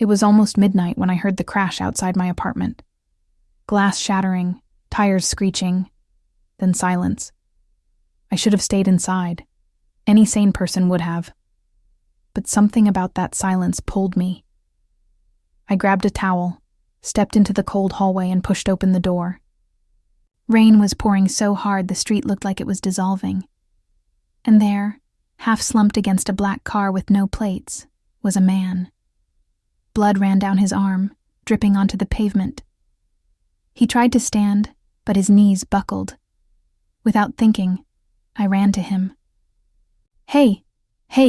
It was almost midnight when I heard the crash outside my apartment. Glass shattering, tires screeching, then silence. I should have stayed inside. Any sane person would have. But something about that silence pulled me. I grabbed a towel, stepped into the cold hallway, and pushed open the door. Rain was pouring so hard the street looked like it was dissolving. And there, half slumped against a black car with no plates, was a man. Blood ran down his arm, dripping onto the pavement. He tried to stand, but his knees buckled. Without thinking, I ran to him. Hey,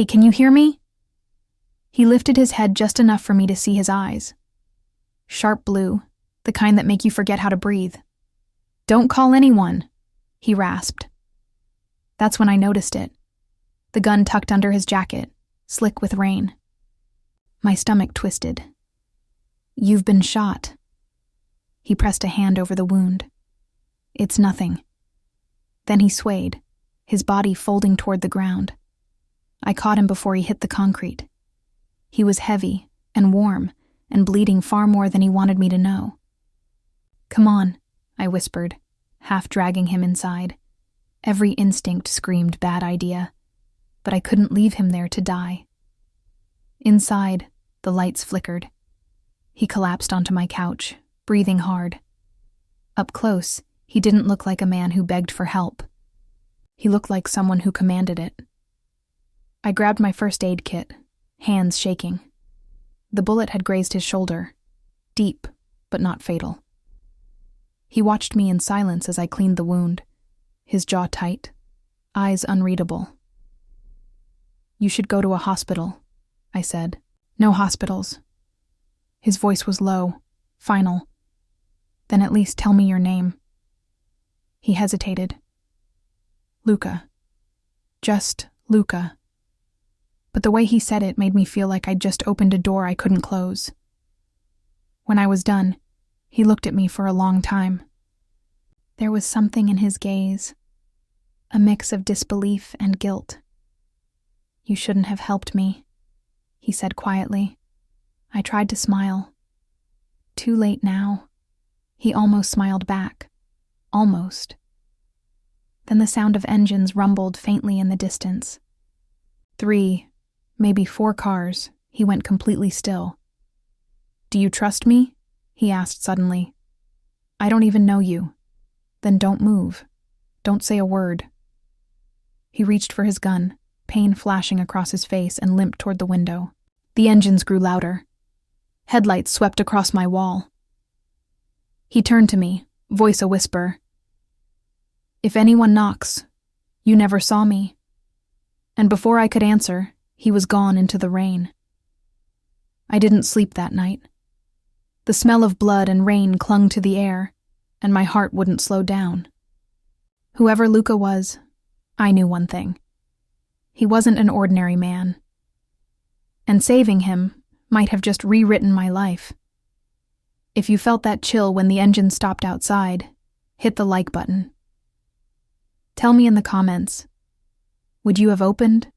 can you hear me?" He lifted his head just enough for me to see his eyes. Sharp blue, the kind that make you forget how to breathe. "Don't call anyone," he rasped. That's when I noticed it. The gun tucked under his jacket, slick with rain. My stomach twisted. "You've been shot." He pressed a hand over the wound. "It's nothing." Then he swayed, his body folding toward the ground. I caught him before he hit the concrete. He was heavy and warm and bleeding far more than he wanted me to know. "Come on," I whispered, half dragging him inside. Every instinct screamed bad idea, but I couldn't leave him there to die. Inside, the lights flickered. He collapsed onto my couch, breathing hard. Up close, he didn't look like a man who begged for help. He looked like someone who commanded it. I grabbed my first aid kit, hands shaking. The bullet had grazed his shoulder, deep but not fatal. He watched me in silence as I cleaned the wound, his jaw tight, eyes unreadable. "You should go to a hospital," I said. "No hospitals." His voice was low, final. "Then at least tell me your name." He hesitated. "Luca. Just Luca." But the way he said it made me feel like I'd just opened a door I couldn't close. When I was done, he looked at me for a long time. There was something in his gaze, a mix of disbelief and guilt. "You shouldn't have helped me," he said quietly. I tried to smile. "Too late now." He almost smiled back. Almost. Then the sound of engines rumbled faintly in the distance. 3, maybe 4 cars. He went completely still. "Do you trust me?" he asked suddenly. "I don't even know you." "Then don't move. Don't say a word." He reached for his gun, pain flashing across his face, and limped toward the window. The engines grew louder. Headlights swept across my wall. He turned to me, voice a whisper. "If anyone knocks, you never saw me." And before I could answer, he was gone into the rain. I didn't sleep that night. The smell of blood and rain clung to the air, and my heart wouldn't slow down. Whoever Luca was, I knew one thing. He wasn't an ordinary man. And saving him might have just rewritten my life. If you felt that chill when the engine stopped outside, hit the like button. Tell me in the comments, would you have opened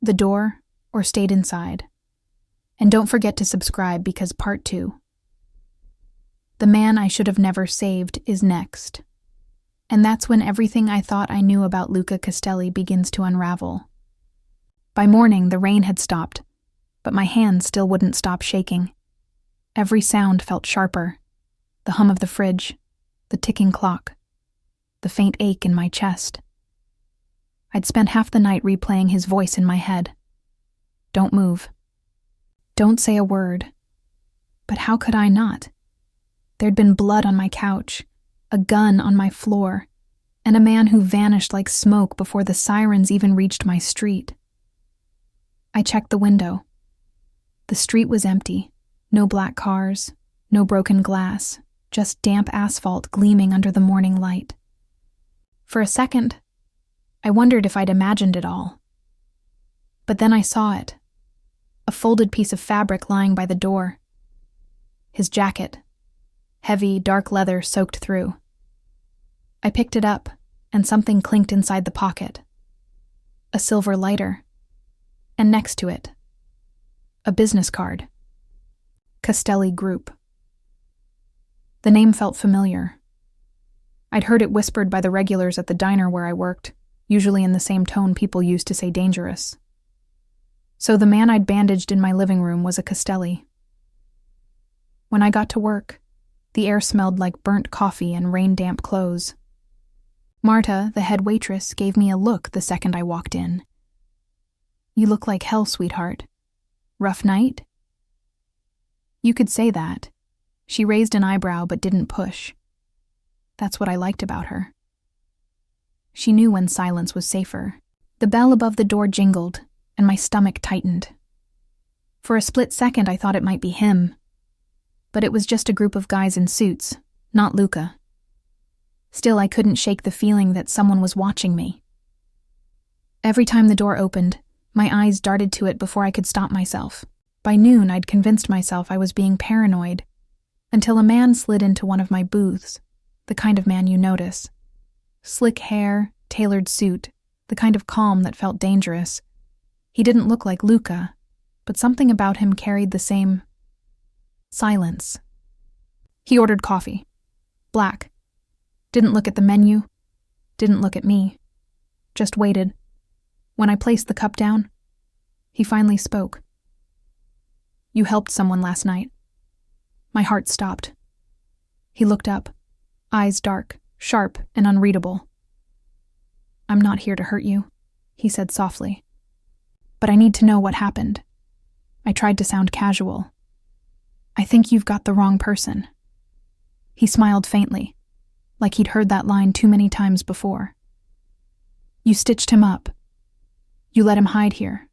the door or stayed inside? And don't forget to subscribe because part 2. The man I should have never saved is next. And that's when everything I thought I knew about Luca Castelli begins to unravel. By morning, the rain had stopped, but my hands still wouldn't stop shaking. Every sound felt sharper. The hum of the fridge, the ticking clock, the faint ache in my chest. I'd spent half the night replaying his voice in my head. Don't move. Don't say a word. But how could I not? There'd been blood on my couch, a gun on my floor, and a man who vanished like smoke before the sirens even reached my street. I checked the window. The street was empty. No black cars, no broken glass, just damp asphalt gleaming under the morning light. For a second, I wondered if I'd imagined it all. But then I saw it. A folded piece of fabric lying by the door. His jacket. Heavy, dark leather soaked through. I picked it up, and something clinked inside the pocket. A silver lighter. And next to it, a business card. Castelli Group. The name felt familiar. I'd heard it whispered by the regulars at the diner where I worked, usually in the same tone people used to say dangerous. So the man I'd bandaged in my living room was a Castelli. When I got to work, the air smelled like burnt coffee and rain-damp clothes. Marta, the head waitress, gave me a look the second I walked in. "You look like hell, sweetheart. Rough night?" You could say that. She raised an eyebrow but didn't push. That's what I liked about her. She knew when silence was safer. The bell above the door jingled, and my stomach tightened. For a split second I thought it might be him, but it was just a group of guys in suits, not Luca. Still, I couldn't shake the feeling that someone was watching me. Every time the door opened, my eyes darted to it before I could stop myself. By noon, I'd convinced myself I was being paranoid, until a man slid into one of my booths, the kind of man you notice. Slick hair, tailored suit, the kind of calm that felt dangerous. He didn't look like Luca, but something about him carried the same silence. He ordered coffee. Black. Didn't look at the menu. Didn't look at me. Just waited. When I placed the cup down, he finally spoke. "You helped someone last night." My heart stopped. He looked up, eyes dark, sharp, and unreadable. "I'm not here to hurt you," he said softly. "But I need to know what happened." I tried to sound casual. "I think you've got the wrong person." He smiled faintly, like he'd heard that line too many times before. "You stitched him up. You let him hide here.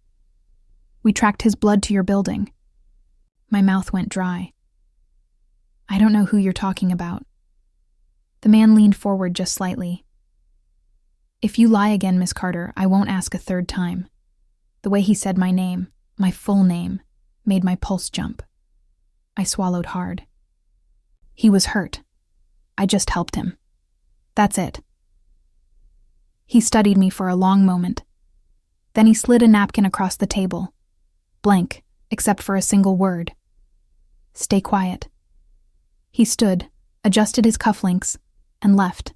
We tracked his blood to your building." My mouth went dry. "I don't know who you're talking about." The man leaned forward just slightly. "If you lie again, Miss Carter, I won't ask a third time." The way he said my name, my full name, made my pulse jump. I swallowed hard. He was hurt. I just helped him. That's it. He studied me for a long moment. Then he slid a napkin across the table. Blank, except for a single word. "Stay quiet." He stood, adjusted his cufflinks, and left.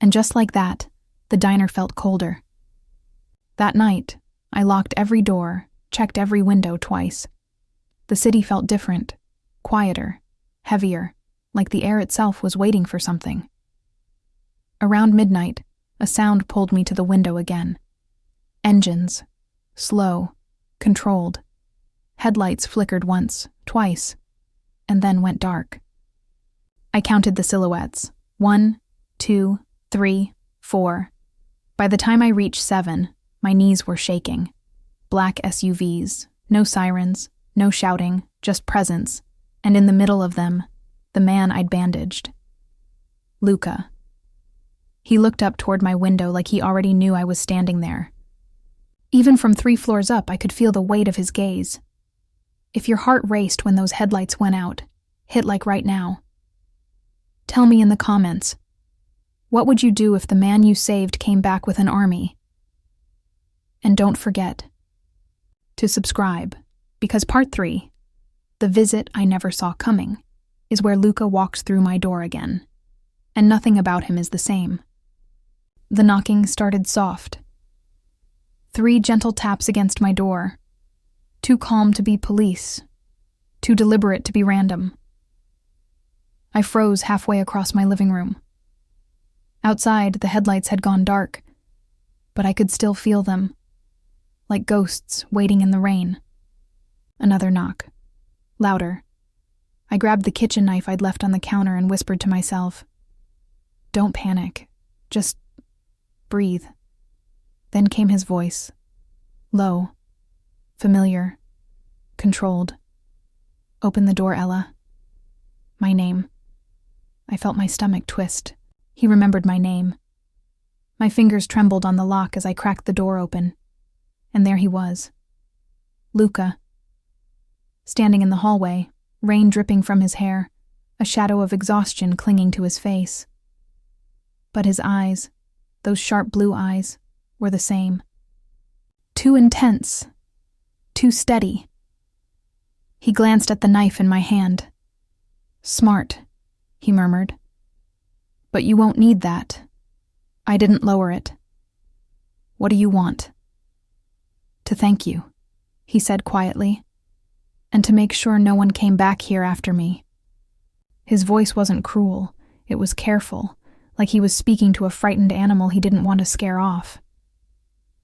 And just like that, the diner felt colder. That night, I locked every door, checked every window twice. The city felt different, quieter, heavier, like the air itself was waiting for something. Around midnight, a sound pulled me to the window again. Engines. Slow. Controlled. Headlights flickered once, twice, and then went dark. I counted the silhouettes. 1, 2, 3, 4. By the time I reached 7, my knees were shaking. Black SUVs. No sirens. No shouting. Just presence. And in the middle of them, the man I'd bandaged. Luca. He looked up toward my window like he already knew I was standing there. Even from 3 floors up, I could feel the weight of his gaze. If your heart raced when those headlights went out, hit like right now. Tell me in the comments, what would you do if the man you saved came back with an army? And don't forget to subscribe, because part 3, The Visit I Never Saw Coming, is where Luca walks through my door again, and nothing about him is the same. The knocking started soft. 3 gentle taps against my door, too calm to be police, too deliberate to be random. I froze halfway across my living room. Outside, the headlights had gone dark, but I could still feel them, like ghosts waiting in the rain. Another knock. Louder. I grabbed the kitchen knife I'd left on the counter and whispered to myself, "Don't panic. Just breathe." Then came his voice. Low. Familiar. Controlled. "Open the door, Ella." My name. I felt my stomach twist. He remembered my name. My fingers trembled on the lock as I cracked the door open. And there he was. Luca. Standing in the hallway, rain dripping from his hair, a shadow of exhaustion clinging to his face. But his eyes, those sharp blue eyes, were the same. Too intense. Too steady. He glanced at the knife in my hand. "Smart," he murmured. "But you won't need that." I didn't lower it. "What do you want?" "To thank you," he said quietly, "and to make sure no one came back here after me." His voice wasn't cruel, it was careful, like he was speaking to a frightened animal he didn't want to scare off.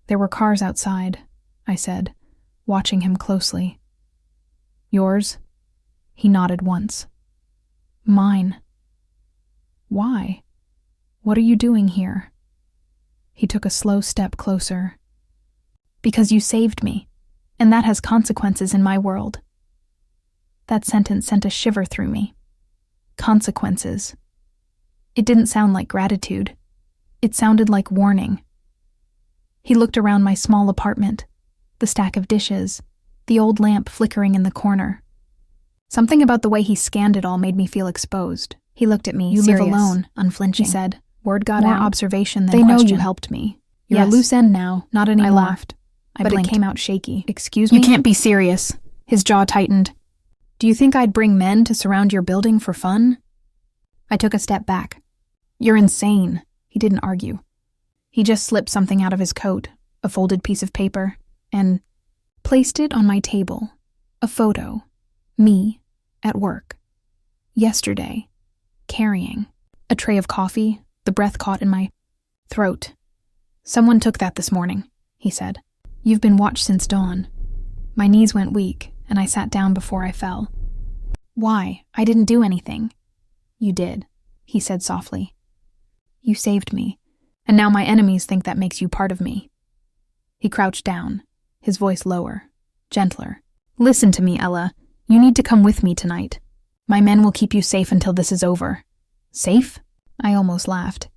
"There were cars outside," I said, watching him closely. "Yours?" He nodded once. "Mine." "Why? What are you doing here?" He took a slow step closer. "Because you saved me, and that has consequences in my world." That sentence sent a shiver through me. Consequences. It didn't sound like gratitude. It sounded like warning. He looked around my small apartment, the stack of dishes, the old lamp flickering in the corner. Something about the way he scanned it all made me feel exposed. He looked at me, "You serious, live alone," unflinching. He said, "Word got more out. observation than They know question. you helped me. You're Yes. a loose end now." Not anymore." I laughed, I but blinked. it came out shaky. "Excuse me?" "You can't be serious." His jaw tightened. "Do you think I'd bring men to surround your building for fun?" I took a step back. "You're insane." He didn't argue. He just slipped something out of his coat, a folded piece of paper, and placed it on my table. A photo. Me, at work. Yesterday. Carrying. A tray of coffee, the breath caught in my throat. "Someone took that this morning," he said. "You've been watched since dawn." My knees went weak, and I sat down before I fell. "Why? I didn't do anything." "You did," he said softly. "You saved me, and now my enemies think that makes you part of me." He crouched down, his voice lower, gentler. "Listen to me, Ella. You need to come with me tonight. My men will keep you safe until this is over." "Safe?" I almost laughed.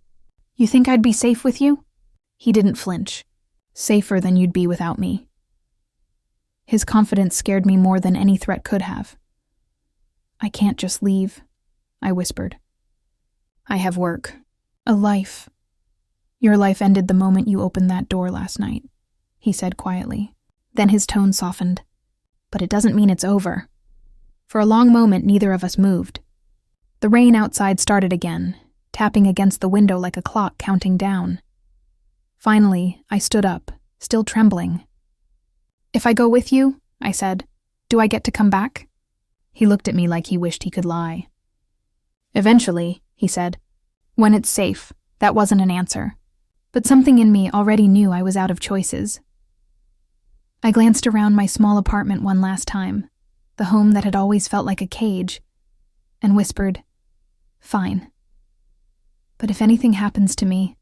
"You think I'd be safe with you?" He didn't flinch. "Safer than you'd be without me." His confidence scared me more than any threat could have. "I can't just leave," I whispered. "I have work. A life. Your life ended the moment you opened that door last night," he said quietly. Then his tone softened. "But it doesn't mean it's over." For a long moment, neither of us moved. The rain outside started again, tapping against the window like a clock counting down. Finally, I stood up, still trembling. "If I go with you," I said, "do I get to come back?" He looked at me like he wished he could lie. "Eventually," he said. "When it's safe." That wasn't an answer. But something in me already knew I was out of choices. I glanced around my small apartment one last time, the home that had always felt like a cage, and whispered, "Fine. But if anything happens to me..."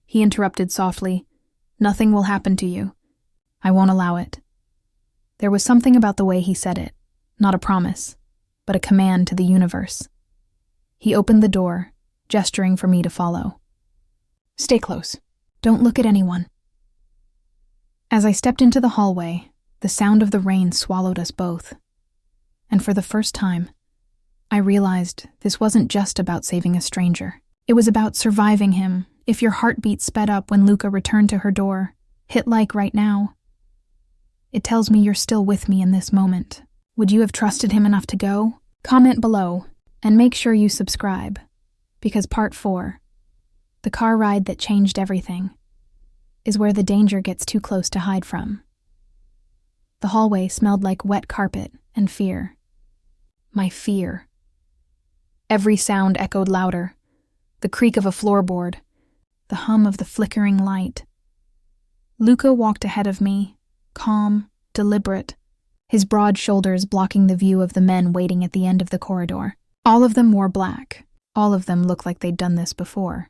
He interrupted softly, "Nothing will happen to you. I won't allow it." There was something about the way he said it, not a promise, but a command to the universe. He opened the door, gesturing for me to follow. "Stay close. Don't look at anyone." As I stepped into the hallway, the sound of the rain swallowed us both. And for the first time, I realized this wasn't just about saving a stranger. It was about surviving him. If your heartbeat sped up when Luca returned to her door, hit like right now. It tells me you're still with me in this moment. Would you have trusted him enough to go? Comment below, and make sure you subscribe, because part 4, the car ride that changed everything, is where the danger gets too close to hide from. The hallway smelled like wet carpet and fear. My fear. Every sound echoed louder. The creak of a floorboard, the hum of the flickering light. Luca walked ahead of me, calm, deliberate, his broad shoulders blocking the view of the men waiting at the end of the corridor. All of them wore black. All of them looked like they'd done this before.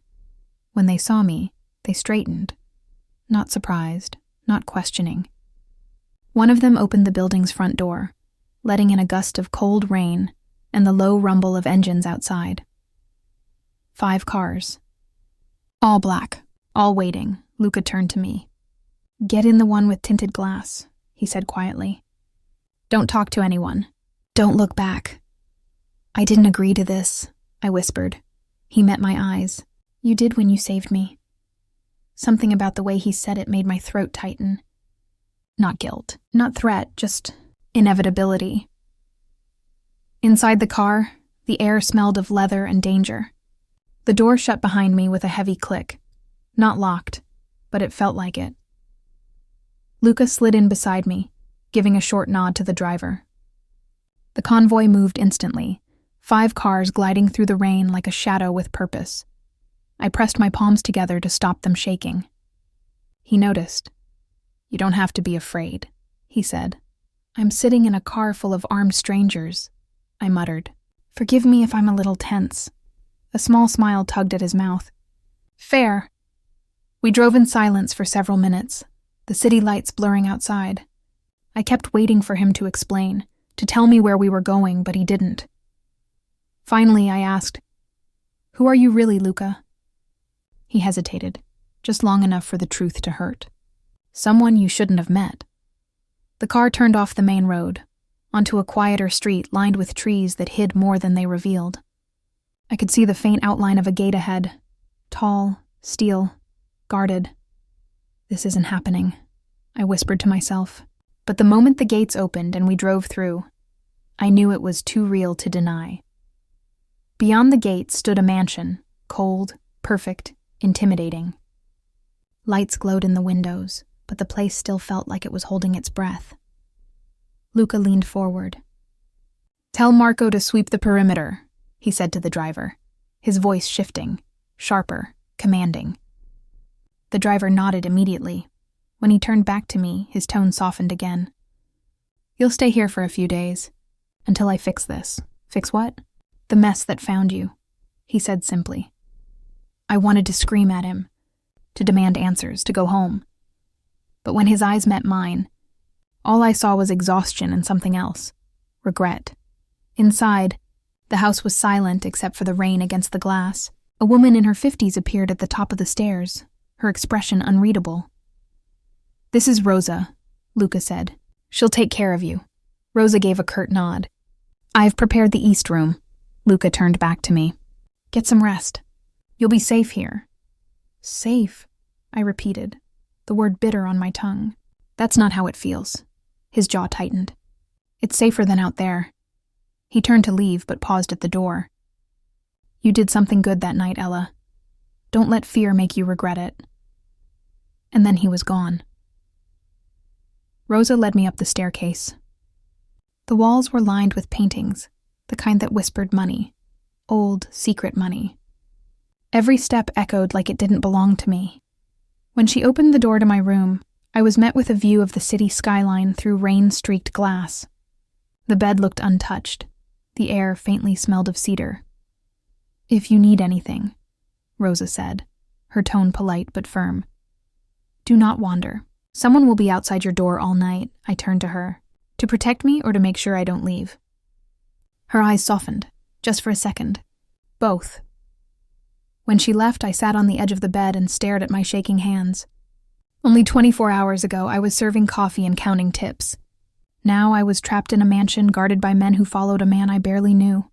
When they saw me, they straightened. Not surprised, not questioning. One of them opened the building's front door, letting in a gust of cold rain and the low rumble of engines outside. 5 cars. All black, all waiting. Luca turned to me. "Get in the one with tinted glass," he said quietly. "Don't talk to anyone. Don't look back." "I didn't agree to this," I whispered. He met my eyes. "You did when you saved me." Something about the way he said it made my throat tighten. Not guilt, not threat, just inevitability. Inside the car, the air smelled of leather and danger. The door shut behind me with a heavy click. Not locked, but it felt like it. Luca slid in beside me, giving a short nod to the driver. The convoy moved instantly, 5 cars gliding through the rain like a shadow with purpose. I pressed my palms together to stop them shaking. He noticed. "You don't have to be afraid," he said. "I'm sitting in a car full of armed strangers," I muttered. "Forgive me if I'm a little tense." A small smile tugged at his mouth. "Fair." We drove in silence for several minutes, the city lights blurring outside. I kept waiting for him to explain, to tell me where we were going, but he didn't. Finally, I asked, "Who are you really, Luca?" He hesitated, just long enough for the truth to hurt. "Someone you shouldn't have met." The car turned off the main road, onto a quieter street lined with trees that hid more than they revealed. I could see the faint outline of a gate ahead, tall, steel, guarded. "This isn't happening," I whispered to myself. But the moment the gates opened and we drove through, I knew it was too real to deny. Beyond the gate stood a mansion, cold, perfect, intimidating. Lights glowed in the windows, but the place still felt like it was holding its breath. Luca leaned forward. "Tell Marco to sweep the perimeter," he said to the driver, his voice shifting, sharper, commanding. The driver nodded immediately. When he turned back to me, his tone softened again. "You'll stay here for a few days, until I fix this." "Fix what?" "The mess that found you," he said simply. I wanted to scream at him, to demand answers, to go home. But when his eyes met mine, all I saw was exhaustion and something else. Regret. Inside, the house was silent except for the rain against the glass. A woman in her 50s appeared at the top of the stairs, her expression unreadable. "This is Rosa," Luca said. "She'll take care of you." Rosa gave a curt nod. "I've prepared the East Room." Luca turned back to me. "Get some rest. You'll be safe here." "Safe," I repeated, the word bitter on my tongue. "That's not how it feels." His jaw tightened. "It's safer than out there." He turned to leave, but paused at the door. "You did something good that night, Ella. Don't let fear make you regret it." And then he was gone. Rosa led me up the staircase. The walls were lined with paintings, the kind that whispered money, old, secret money. Every step echoed like it didn't belong to me. When she opened the door to my room, I was met with a view of the city skyline through rain-streaked glass. The bed looked untouched. The air faintly smelled of cedar. "If you need anything," Rosa said, her tone polite but firm, "do not wander. Someone will be outside your door all night." I turned to her. "To protect me or to make sure I don't leave?" Her eyes softened, just for a second. "Both." When she left, I sat on the edge of the bed and stared at my shaking hands. Only 24 hours ago, I was serving coffee and counting tips. Now I was trapped in a mansion guarded by men who followed a man I barely knew.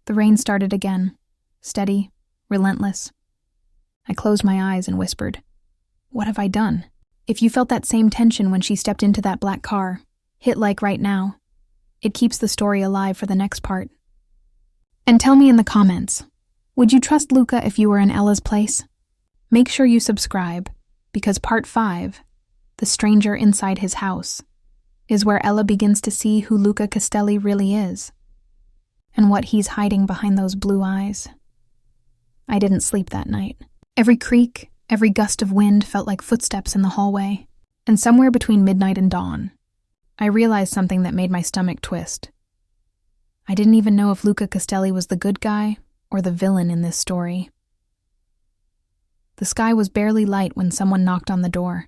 The rain started again, steady, relentless. I closed my eyes and whispered, "What have I done?" If you felt that same tension when she stepped into that black car, hit like right now. It keeps the story alive for the next part. And tell me in the comments, would you trust Luca if you were in Ella's place? Make sure you subscribe, because part 5, The Stranger Inside His House, is where Ella begins to see who Luca Castelli really is, and what he's hiding behind those blue eyes. I didn't sleep that night. Every creak, every gust of wind felt like footsteps in the hallway, and somewhere between midnight and dawn, I realized something that made my stomach twist. I didn't even know if Luca Castelli was the good guy or the villain in this story. The sky was barely light when someone knocked on the door.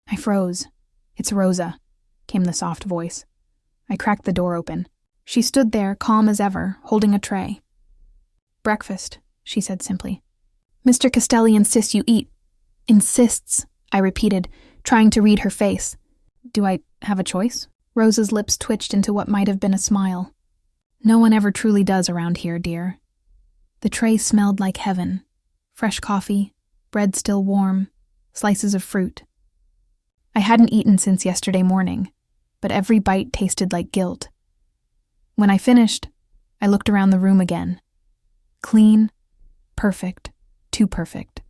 I froze. "It's Rosa," came the soft voice. I cracked the door open. She stood there, calm as ever, holding a tray. "Breakfast," she said simply. "Mr. Castelli insists you eat." "Insists," I repeated, trying to read her face. "Do I have a choice?" Rosa's lips twitched into what might have been a smile. "No one ever truly does around here, dear." The tray smelled like heaven. Fresh coffee, bread still warm, slices of fruit. I hadn't eaten since yesterday morning. but every bite tasted like guilt. When I finished, I looked around the room again. Clean, perfect, too perfect.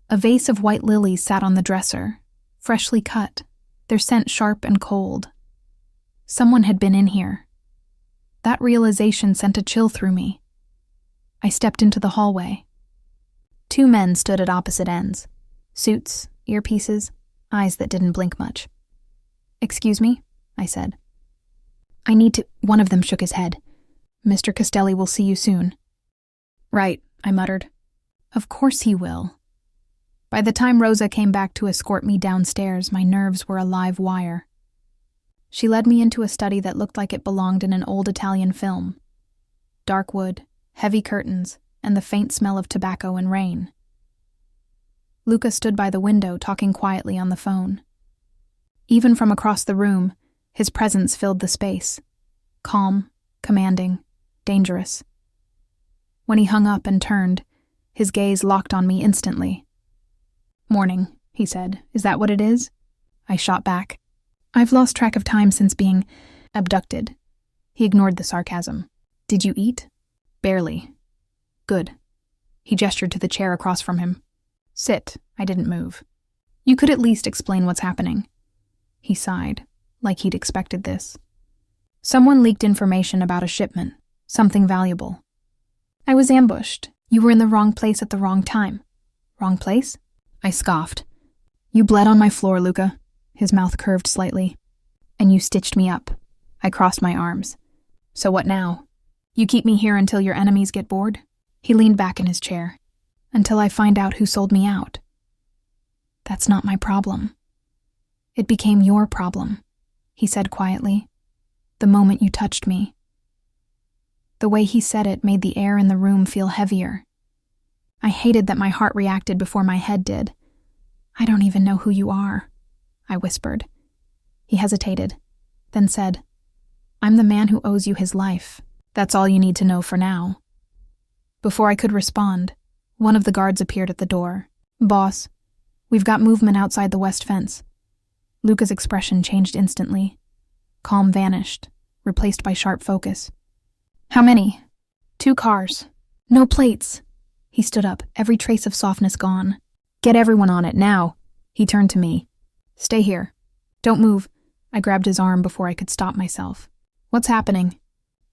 A vase of white lilies sat on the dresser, freshly cut, their scent sharp and cold. Someone had been in here. That realization sent a chill through me. I stepped into the hallway. 2 men stood at opposite ends. Suits, earpieces, eyes that didn't blink much. "Excuse me," I said. "I need to—" One of them shook his head. "Mr. Castelli will see you soon." "Right," I muttered. "Of course he will." By the time Rosa came back to escort me downstairs, my nerves were a live wire. She led me into a study that looked like it belonged in an old Italian film. Dark wood, heavy curtains, and the faint smell of tobacco and rain. Luca stood by the window, talking quietly on the phone. Even from across the room, his presence filled the space. Calm, commanding, dangerous. When he hung up and turned, his gaze locked on me instantly. "Morning," he said. "Is that what it is?" I shot back. "I've lost track of time since being abducted." He ignored the sarcasm. "Did you eat?" "Barely." "Good." He gestured to the chair across from him. "Sit." I didn't move. "You could at least explain what's happening." He sighed, like he'd expected this. "Someone leaked information about a shipment, something valuable. I was ambushed. You were in the wrong place at the wrong time." "Wrong place?" I scoffed. "You bled on my floor, Luca." His mouth curved slightly. "And you stitched me up." I crossed my arms. "So what now? You keep me here until your enemies get bored?" He leaned back in his chair. "Until I find out who sold me out." "That's not my problem." "It became your problem," he said quietly, "the moment you touched me." The way he said it made the air in the room feel heavier. I hated that my heart reacted before my head did. "I don't even know who you are," I whispered. He hesitated, then said, "I'm the man who owes you his life. That's all you need to know for now." Before I could respond, one of the guards appeared at the door. "Boss, we've got movement outside the west fence." Luca's expression changed instantly. Calm vanished, replaced by sharp focus. "How many?" "2 cars. No plates." He stood up, every trace of softness gone. "Get everyone on it, now." He turned to me. "Stay here. Don't move." I grabbed his arm before I could stop myself. "What's happening?"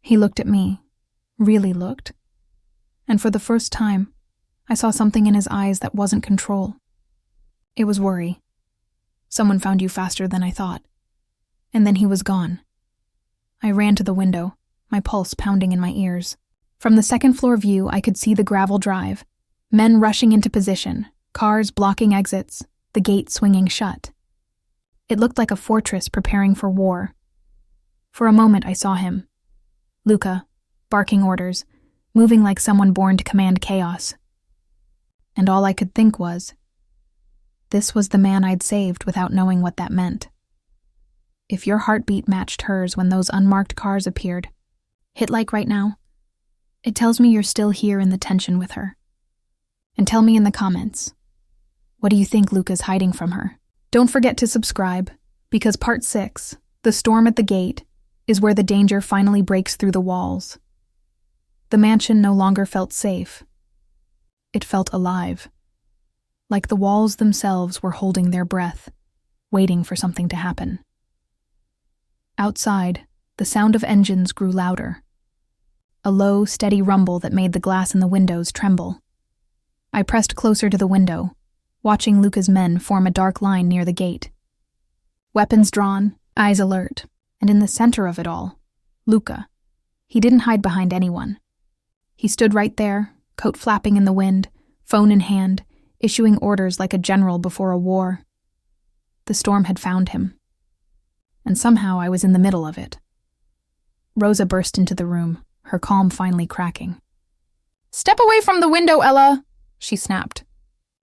He looked at me. Really looked. And for the first time, I saw something in his eyes that wasn't control. It was worry. "Someone found you faster than I thought." And then he was gone. I ran to the window, my pulse pounding in my ears. From the second-floor view, I could see the gravel drive, men rushing into position, cars blocking exits, the gate swinging shut. It looked like a fortress preparing for war. For a moment, I saw him. Luca, barking orders, moving like someone born to command chaos. And all I could think was, this was the man I'd saved without knowing what that meant. If your heartbeat matched hers when those unmarked cars appeared, hit like right now, it tells me you're still here in the tension with her. And tell me in the comments, what do you think Luca's hiding from her? Don't forget to subscribe, because part 6, The Storm at the Gate, is where the danger finally breaks through the walls. The mansion no longer felt safe. It felt alive. Like the walls themselves were holding their breath, waiting for something to happen. Outside, the sound of engines grew louder. A low, steady rumble that made the glass in the windows tremble. I pressed closer to the window, watching Luca's men form a dark line near the gate. Weapons drawn, eyes alert, and in the center of it all, Luca. He didn't hide behind anyone. He stood right there, coat flapping in the wind, phone in hand, issuing orders like a general before a war. The storm had found him. And somehow I was in the middle of it. Rosa burst into the room, her calm finally cracking. "Step away from the window, Ella!" she snapped.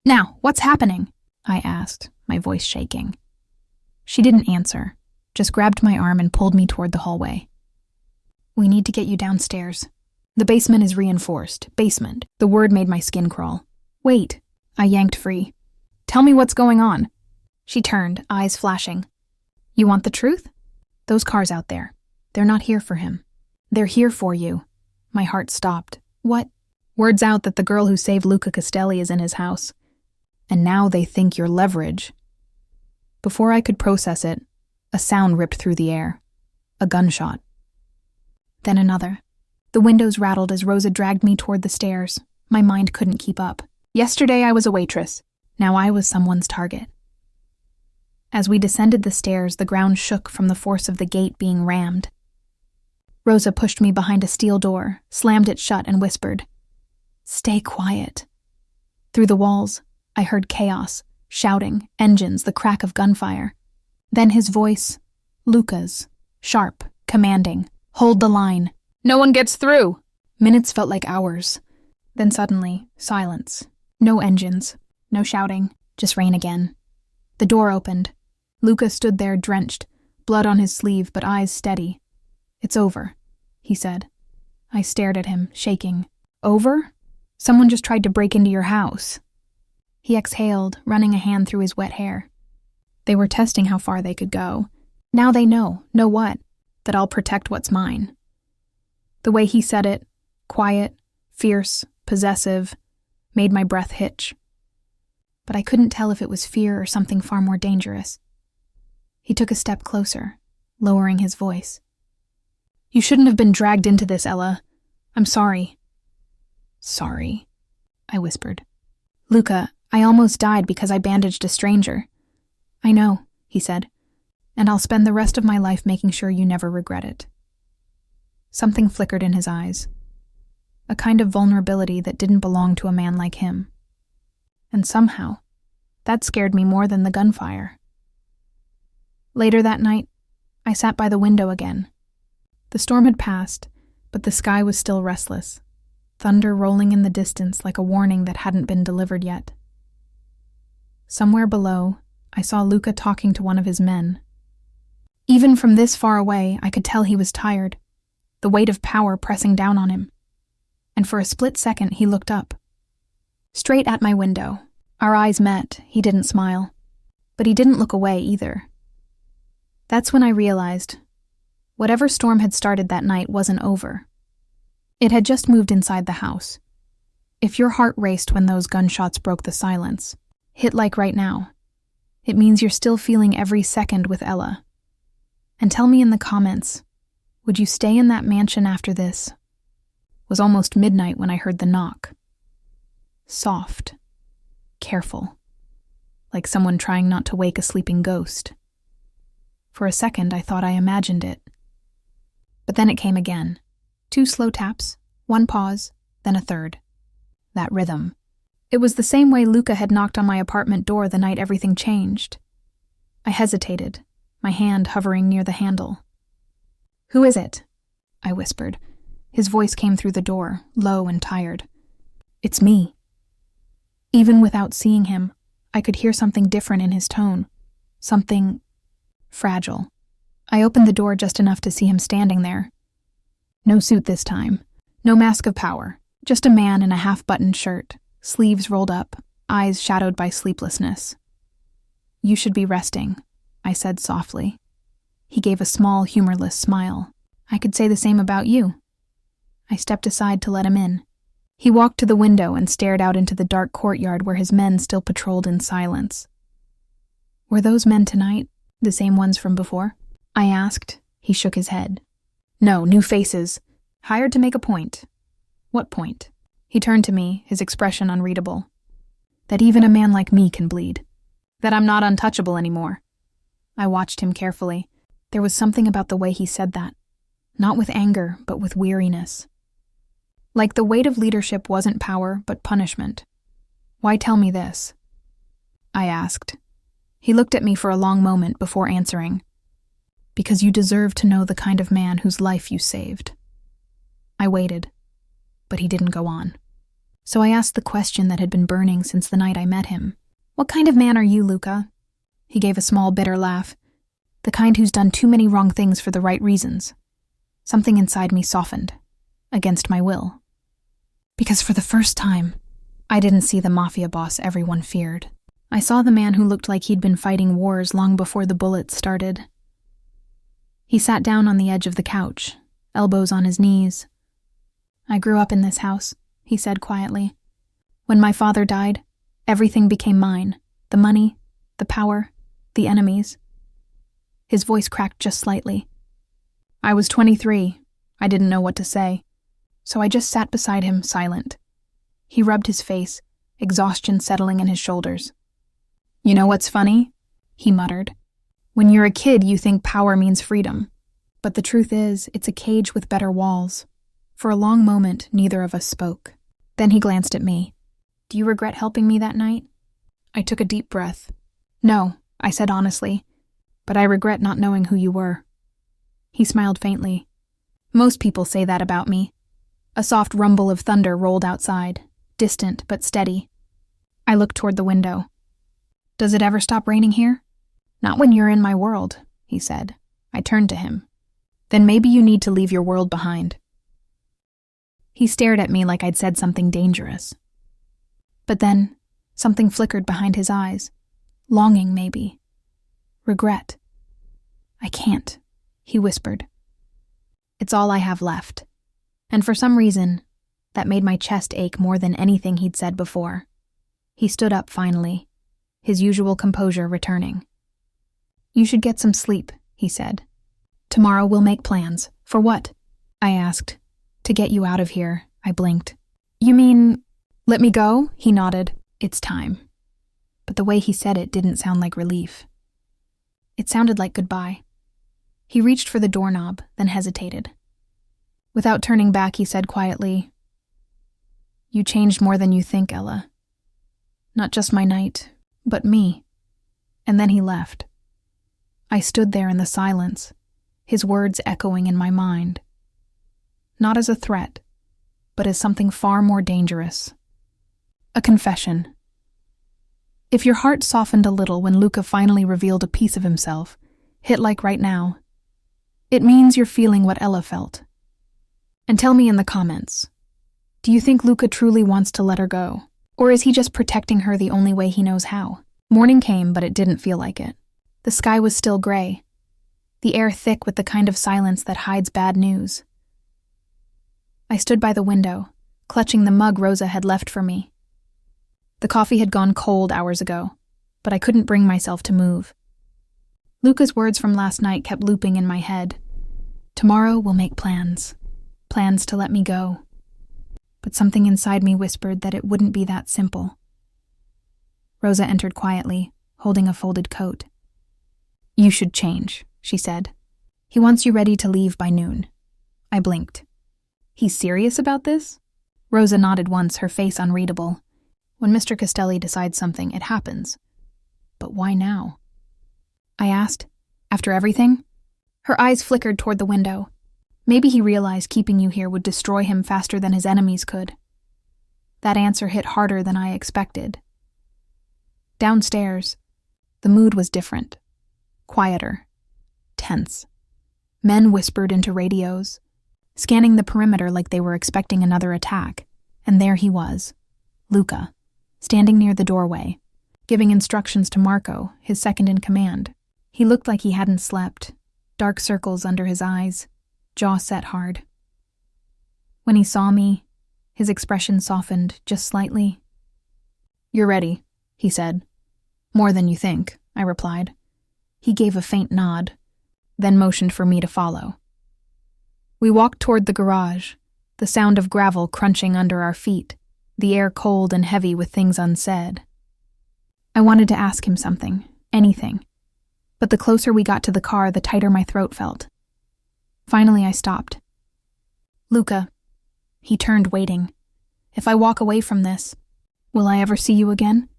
"Now, what's happening?" I asked, my voice shaking. She didn't answer, just grabbed my arm and pulled me toward the hallway. "We need to get you downstairs. The basement is reinforced. Basement." The word made my skin crawl. "Wait." I yanked free. "Tell me what's going on." She turned, eyes flashing. "You want the truth?" Those cars out there, they're not here for him. They're here for you. My heart stopped. What? Word's out that the girl who saved Luca Castelli is in his house. And now they think you're leverage. Before I could process it, a sound ripped through the air. A gunshot. Then another. The windows rattled as Rosa dragged me toward the stairs. My mind couldn't keep up. Yesterday I was a waitress. Now I was someone's target. As we descended the stairs, the ground shook from the force of the gate being rammed. Rosa pushed me behind a steel door, slammed it shut, and whispered, "Stay quiet." Through the walls, I heard chaos, shouting, engines, the crack of gunfire. Then his voice, Luca's, sharp, commanding, "Hold the line. No one gets through." Minutes felt like hours. Then suddenly, silence. No engines, no shouting, just rain again. The door opened. Luca stood there drenched, blood on his sleeve but eyes steady. "It's over," he said. I stared at him, shaking. "Over? Someone just tried to break into your house." He exhaled, running a hand through his wet hair. "They were testing how far they could go. Now they know what? That I'll protect what's mine." The way he said it, quiet, fierce, possessive, made my breath hitch. But I couldn't tell if it was fear or something far more dangerous. He took a step closer, lowering his voice. "You shouldn't have been dragged into this, Ella. I'm sorry." "Sorry," I whispered. "Luca, I almost died because I bandaged a stranger." "I know," he said, "and I'll spend the rest of my life making sure you never regret it." Something flickered in his eyes. A kind of vulnerability that didn't belong to a man like him. And somehow, that scared me more than the gunfire. Later that night, I sat by the window again. The storm had passed, but the sky was still restless, thunder rolling in the distance like a warning that hadn't been delivered yet. Somewhere below, I saw Luca talking to one of his men. Even from this far away, I could tell he was tired, the weight of power pressing down on him. And for a split second, he looked up. Straight at my window. Our eyes met. He didn't smile. But he didn't look away either. That's when I realized whatever storm had started that night wasn't over. It had just moved inside the house. If your heart raced when those gunshots broke the silence, hit like right now, it means you're still feeling every second with Ella. And tell me in the comments, would you stay in that mansion after this? It was almost midnight when I heard the knock. Soft, careful, like someone trying not to wake a sleeping ghost. For a second, I thought I imagined it. But then it came again. 2 slow taps, 1 pause, then a third. That rhythm. It was the same way Luca had knocked on my apartment door the night everything changed. I hesitated, my hand hovering near the handle. "Who is it?" I whispered. His voice came through the door, low and tired. "It's me." Even without seeing him, I could hear something different in his tone. Something fragile. I opened the door just enough to see him standing there. No suit this time. No mask of power. Just a man in a half-buttoned shirt, sleeves rolled up, eyes shadowed by sleeplessness. "You should be resting," I said softly. He gave a small, humorless smile. "I could say the same about you." I stepped aside to let him in. He walked to the window and stared out into the dark courtyard where his men still patrolled in silence. "Were those men tonight the same ones from before?" I asked. He shook his head. "No, new faces. Hired to make a point." "What point?" He turned to me, his expression unreadable. "That even a man like me can bleed. That I'm not untouchable anymore." I watched him carefully. There was something about the way he said that. Not with anger, but with weariness. Like the weight of leadership wasn't power, but punishment. "Why tell me this?" I asked. He looked at me for a long moment before answering. "Because you deserve to know the kind of man whose life you saved." I waited, but he didn't go on. So I asked the question that had been burning since the night I met him. "What kind of man are you, Luca?" He gave a small, bitter laugh. "The kind who's done too many wrong things for the right reasons." Something inside me softened, against my will. Because for the first time, I didn't see the mafia boss everyone feared. I saw the man who looked like he'd been fighting wars long before the bullets started. He sat down on the edge of the couch, elbows on his knees. "I grew up in this house," he said quietly. "When my father died, everything became mine. The money, the power, the enemies." His voice cracked just slightly. "I was 23. I didn't know what to say. So I just sat beside him, silent." He rubbed his face, exhaustion settling in his shoulders. "You know what's funny?" he muttered. "When you're a kid, you think power means freedom. But the truth is, it's a cage with better walls." For a long moment, neither of us spoke. Then he glanced at me. "Do you regret helping me that night?" I took a deep breath. "No," I said honestly, "but I regret not knowing who you were." He smiled faintly. "Most people say that about me." A soft rumble of thunder rolled outside, distant but steady. I looked toward the window. "Does it ever stop raining here?" "Not when you're in my world," he said. I turned to him. "Then maybe you need to leave your world behind." He stared at me like I'd said something dangerous. But then, something flickered behind his eyes. Longing, maybe. Regret. "I can't," he whispered. "It's all I have left." And for some reason, that made my chest ache more than anything he'd said before. He stood up finally, his usual composure returning. "You should get some sleep," he said. "Tomorrow we'll make plans." "For what?" I asked. "To get you out of here," I blinked. "You mean, let me go?" He nodded. "It's time." But the way he said it didn't sound like relief. It sounded like goodbye. He reached for the doorknob, then hesitated. Without turning back, he said quietly, "You changed more than you think, Ella. Not just my night, but me." And then he left. I stood there in the silence, his words echoing in my mind. Not as a threat, but as something far more dangerous. A confession. If your heart softened a little when Luca finally revealed a piece of himself, hit like right now, it means you're feeling what Ella felt. And tell me in the comments, do you think Luca truly wants to let her go? Or is he just protecting her the only way he knows how? Morning came, but it didn't feel like it. The sky was still gray, the air thick with the kind of silence that hides bad news. I stood by the window, clutching the mug Rosa had left for me. The coffee had gone cold hours ago, but I couldn't bring myself to move. Luca's words from last night kept looping in my head. Tomorrow we'll make plans. Plans to let me go. But something inside me whispered that it wouldn't be that simple. Rosa entered quietly, holding a folded coat. "You should change," she said. "He wants you ready to leave by noon." I blinked. "He's serious about this?" Rosa nodded once, her face unreadable. "When Mr. Castelli decides something, it happens. But why now?" I asked. "After everything?" Her eyes flickered toward the window. Maybe he realized keeping you here would destroy him faster than his enemies could. That answer hit harder than I expected. Downstairs, the mood was different. Quieter. Tense. Men whispered into radios, scanning the perimeter like they were expecting another attack. And there he was, Luca, standing near the doorway, giving instructions to Marco, his second in command. He looked like he hadn't slept, dark circles under his eyes, jaw set hard. When he saw me, his expression softened just slightly. "You're ready," he said. "More than you think," I replied. He gave a faint nod, then motioned for me to follow. We walked toward the garage, the sound of gravel crunching under our feet, the air cold and heavy with things unsaid. I wanted to ask him something, anything, but the closer we got to the car, the tighter my throat felt. Finally, I stopped. "Luca," he turned, waiting. "If I walk away from this, will I ever see you again?"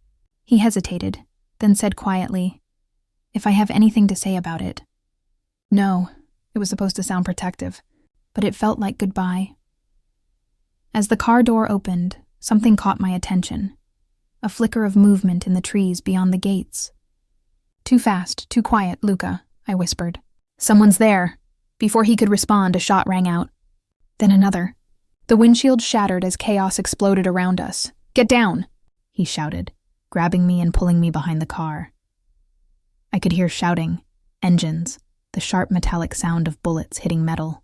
He hesitated, then said quietly, "If I have anything to say about it." No, it was supposed to sound protective, but it felt like goodbye. As the car door opened, something caught my attention. A flicker of movement in the trees beyond the gates. "Too fast, too quiet, Luca," I whispered. "Someone's there." Before he could respond, a shot rang out. Then another. The windshield shattered as chaos exploded around us. "Get down!" he shouted, grabbing me and pulling me behind the car. I could hear shouting, engines, the sharp metallic sound of bullets hitting metal.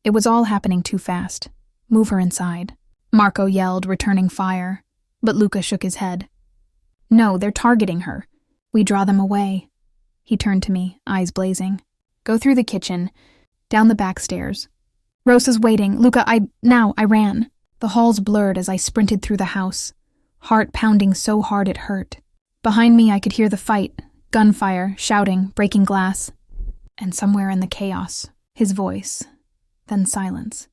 It was all happening too fast. Move her inside. Marco yelled, returning fire, but Luca shook his head. No, they're targeting her. We draw them away. He turned to me, eyes blazing. Go through the kitchen, down the back stairs. Rosa's waiting. Luca, I ran. The halls blurred as I sprinted through the house, heart pounding so hard it hurt. Behind me I could hear the fight, gunfire, shouting, breaking glass. And somewhere in the chaos, his voice, then silence.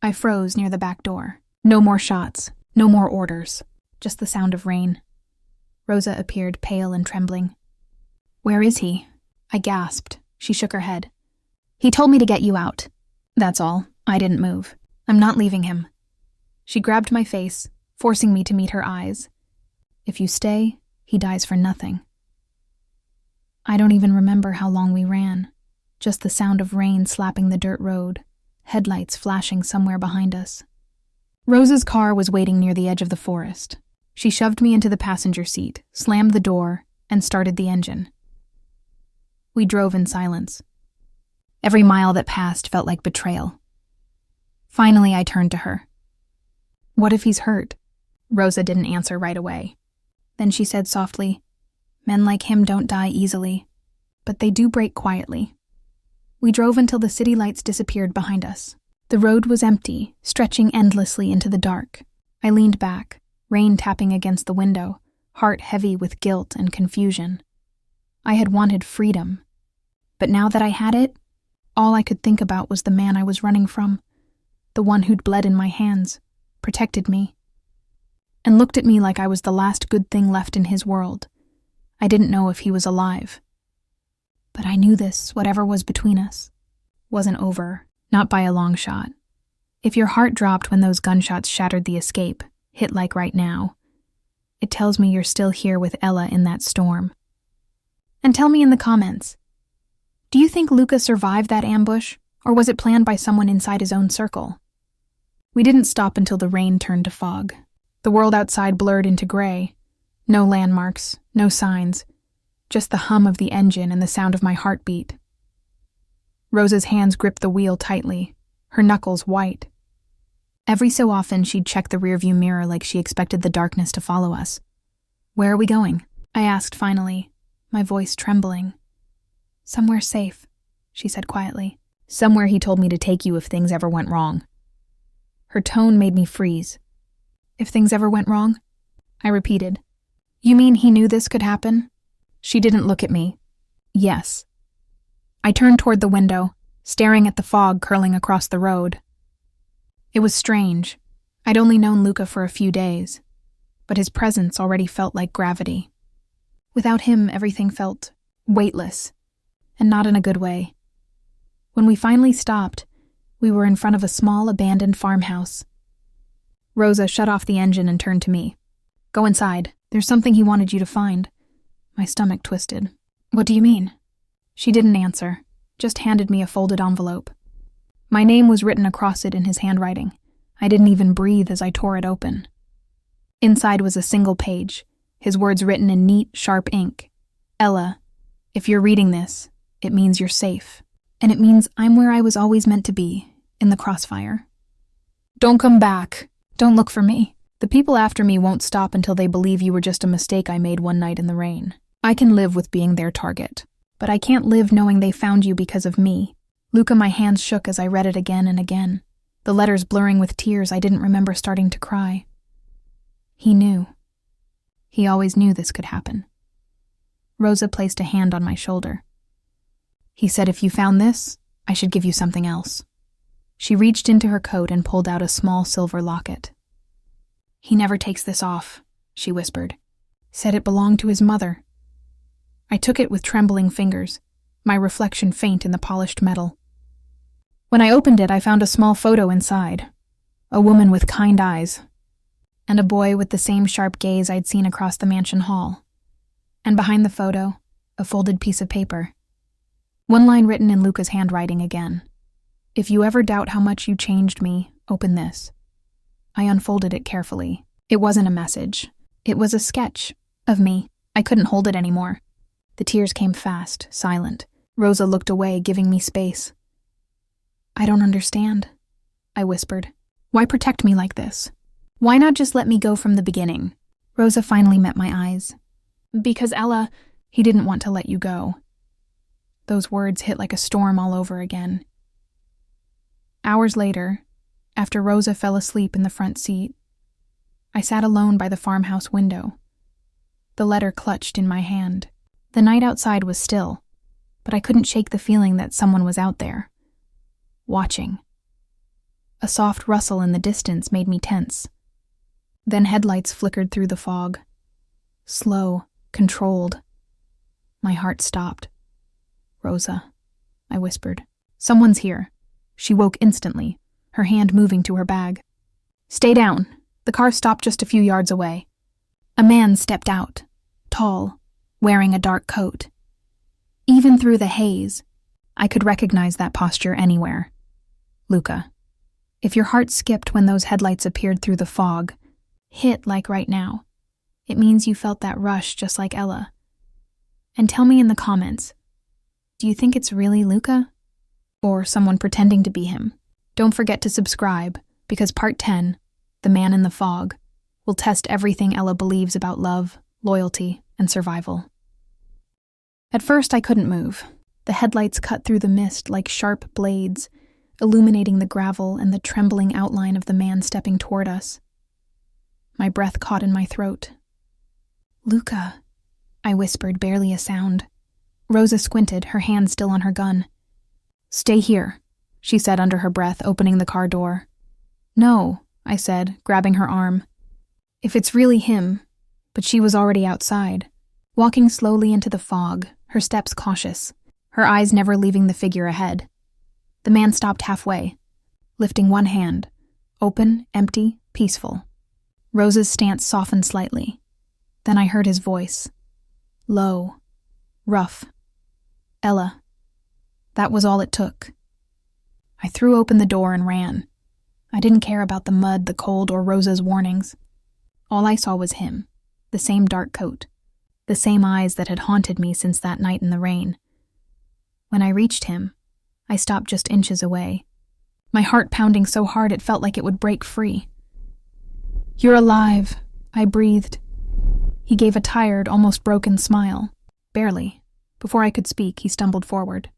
I froze near the back door. No more shots, no more orders, just the sound of rain. Rosa appeared pale and trembling. Where is he? I gasped. She shook her head. He told me to get you out. That's all. I didn't move. I'm not leaving him. She grabbed my face, forcing me to meet her eyes. If you stay, he dies for nothing. I don't even remember how long we ran. Just the sound of rain slapping the dirt road, headlights flashing somewhere behind us. Rosa's car was waiting near the edge of the forest. She shoved me into the passenger seat, slammed the door, and started the engine. We drove in silence. Every mile that passed felt like betrayal. Finally, I turned to her. What if he's hurt? Rosa didn't answer right away. Then she said softly, Men like him don't die easily, but they do break quietly. We drove until the city lights disappeared behind us. The road was empty, stretching endlessly into the dark. I leaned back, rain tapping against the window, heart heavy with guilt and confusion. I had wanted freedom, but now that I had it, all I could think about was the man I was running from, the one who'd bled in my hands, protected me, and looked at me like I was the last good thing left in his world. I didn't know if he was alive. But I knew this, whatever was between us, wasn't over, not by a long shot. If your heart dropped when those gunshots shattered the escape, hit like right now, it tells me you're still here with Ella in that storm. And tell me in the comments, do you think Luca survived that ambush, or was it planned by someone inside his own circle? We didn't stop until the rain turned to fog. The world outside blurred into gray. No landmarks, no signs, just the hum of the engine and the sound of my heartbeat. Rosa's hands gripped the wheel tightly, her knuckles white. Every so often she'd check the rearview mirror like she expected the darkness to follow us. Where are we going? I asked finally, my voice trembling. Somewhere safe, she said quietly. Somewhere he told me to take you if things ever went wrong. Her tone made me freeze. If things ever went wrong? I repeated. You mean he knew this could happen? She didn't look at me. Yes. I turned toward the window, staring at the fog curling across the road. It was strange. I'd only known Luca for a few days, but his presence already felt like gravity. Without him, everything felt weightless, and not in a good way. When we finally stopped, we were in front of a small abandoned farmhouse. Rosa shut off the engine and turned to me. Go inside. There's something he wanted you to find. My stomach twisted. What do you mean? She didn't answer, just handed me a folded envelope. My name was written across it in his handwriting. I didn't even breathe as I tore it open. Inside was a single page, his words written in neat, sharp ink. Ella, if you're reading this, it means you're safe. And it means I'm where I was always meant to be, in the crossfire. Don't come back. Don't look for me. The people after me won't stop until they believe you were just a mistake I made one night in the rain. I can live with being their target, but I can't live knowing they found you because of me. Luca, my hands shook as I read it again and again, the letters blurring with tears I didn't remember starting to cry. He knew. He always knew this could happen. Rosa placed a hand on my shoulder. He said if you found this, I should give you something else. She reached into her coat and pulled out a small silver locket. He never takes this off, she whispered. Said it belonged to his mother. I took it with trembling fingers, my reflection faint in the polished metal. When I opened it, I found a small photo inside. A woman with kind eyes, and a boy with the same sharp gaze I'd seen across the mansion hall. And behind the photo, a folded piece of paper. One line written in Luca's handwriting again. If you ever doubt how much you changed me, open this. I unfolded it carefully. It wasn't a message. It was a sketch of me. I couldn't hold it anymore. The tears came fast, silent, Rosa looked away, giving me space. I don't understand, I whispered. Why protect me like this? Why not just let me go from the beginning? Rosa finally met my eyes. Because Ella, he didn't want to let you go. Those words hit like a storm all over again. Hours later, after Rosa fell asleep in the front seat, I sat alone by the farmhouse window, the letter clutched in my hand. The night outside was still, but I couldn't shake the feeling that someone was out there, watching. A soft rustle in the distance made me tense. Then headlights flickered through the fog. Slow, controlled. My heart stopped. Rosa, I whispered. Someone's here. She woke instantly, her hand moving to her bag. Stay down. The car stopped just a few yards away. A man stepped out, tall, wearing a dark coat. Even through the haze, I could recognize that posture anywhere. Luca. If your heart skipped when those headlights appeared through the fog, hit like right now, it means you felt that rush just like Ella. And tell me in the comments, do you think it's really Luca? Or someone pretending to be him? Don't forget to subscribe, because part 10, The Man in the Fog, will test everything Ella believes about love, loyalty, and survival. At first I couldn't move. The headlights cut through the mist like sharp blades, illuminating the gravel and the trembling outline of the man stepping toward us. My breath caught in my throat. Luca, I whispered, barely a sound. Rosa squinted, her hand still on her gun. Stay here, she said under her breath, opening the car door. No, I said, grabbing her arm. If it's really him, but she was already outside, walking slowly into the fog, her steps cautious, her eyes never leaving the figure ahead. The man stopped halfway, lifting one hand, open, empty, peaceful. Rosa's stance softened slightly. Then I heard his voice. Low, rough. Ella. That was all it took. I threw open the door and ran. I didn't care about the mud, the cold, or Rosa's warnings. All I saw was him, the same dark coat, the same eyes that had haunted me since that night in the rain. When I reached him, I stopped just inches away, my heart pounding so hard it felt like it would break free. You're alive, I breathed. He gave a tired, almost broken smile. Barely. Before I could speak, he stumbled forward.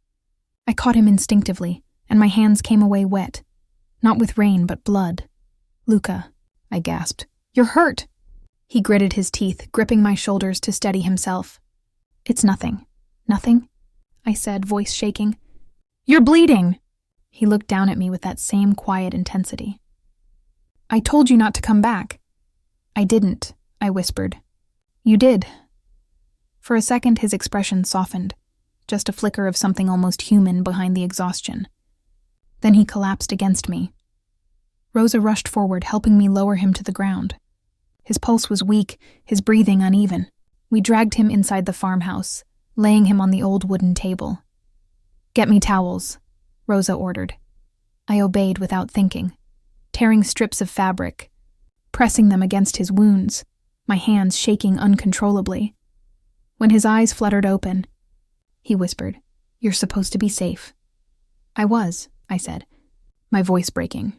I caught him instinctively, and my hands came away wet. Not with rain, but blood. Luca, I gasped. You're hurt! He gritted his teeth, gripping my shoulders to steady himself. It's nothing. Nothing? I said, voice shaking. You're bleeding! He looked down at me with that same quiet intensity. I told you not to come back. I didn't, I whispered. You did. For a second, his expression softened, just a flicker of something almost human behind the exhaustion. Then he collapsed against me. Rosa rushed forward, helping me lower him to the ground. His pulse was weak, his breathing uneven. We dragged him inside the farmhouse, laying him on the old wooden table. Get me towels, Rosa ordered. I obeyed without thinking, tearing strips of fabric, pressing them against his wounds, my hands shaking uncontrollably. When his eyes fluttered open, he whispered, You're supposed to be safe. I was, I said, my voice breaking.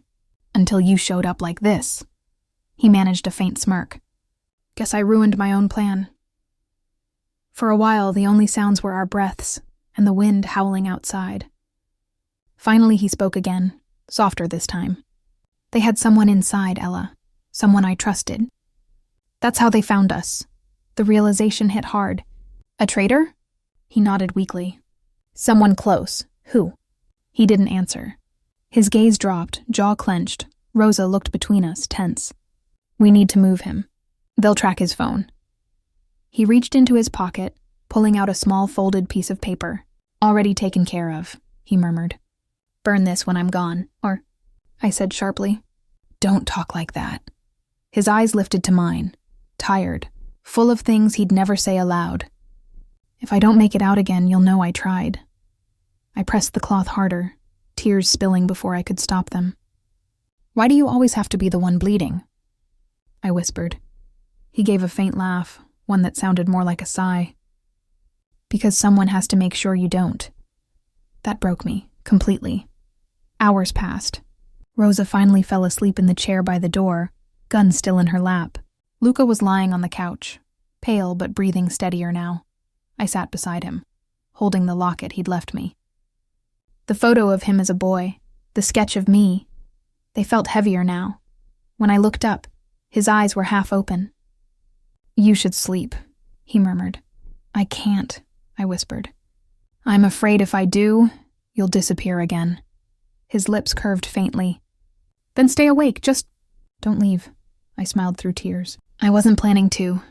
Until you showed up like this. He managed a faint smirk. Guess I ruined my own plan. For a while, the only sounds were our breaths and the wind howling outside. Finally, he spoke again, softer this time. They had someone inside, Ella. Someone I trusted. That's how they found us. The realization hit hard. A traitor? He nodded weakly. Someone close. Who? He didn't answer. His gaze dropped, jaw clenched. Rosa looked between us, tense. We need to move him. They'll track his phone. He reached into his pocket, pulling out a small folded piece of paper. Already taken care of, he murmured. Burn this when I'm gone, or... I said sharply. Don't talk like that. His eyes lifted to mine, tired, full of things he'd never say aloud. If I don't make it out again, you'll know I tried. I pressed the cloth harder, tears spilling before I could stop them. Why do you always have to be the one bleeding? I whispered. He gave a faint laugh, one that sounded more like a sigh. Because someone has to make sure you don't. That broke me, completely. Hours passed. Rosa finally fell asleep in the chair by the door, gun still in her lap. Luca was lying on the couch, pale but breathing steadier now. I sat beside him, holding the locket he'd left me. The photo of him as a boy, the sketch of me, they felt heavier now. When I looked up, his eyes were half open. "You should sleep," he murmured. "I can't," I whispered. "I'm afraid if I do, you'll disappear again." His lips curved faintly. "Then stay awake, just don't leave." I smiled through tears. I wasn't planning to.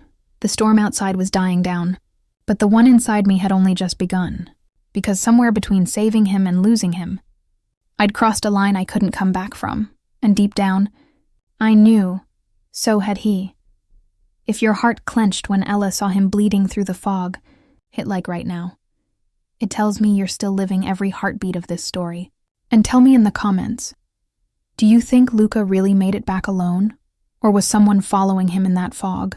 The storm outside was dying down, but the one inside me had only just begun, because somewhere between saving him and losing him, I'd crossed a line I couldn't come back from, and deep down, I knew, so had he. If your heart clenched when Ella saw him bleeding through the fog, hit like right now. It tells me you're still living every heartbeat of this story. And tell me in the comments, do you think Luca really made it back alone? Or was someone following him in that fog?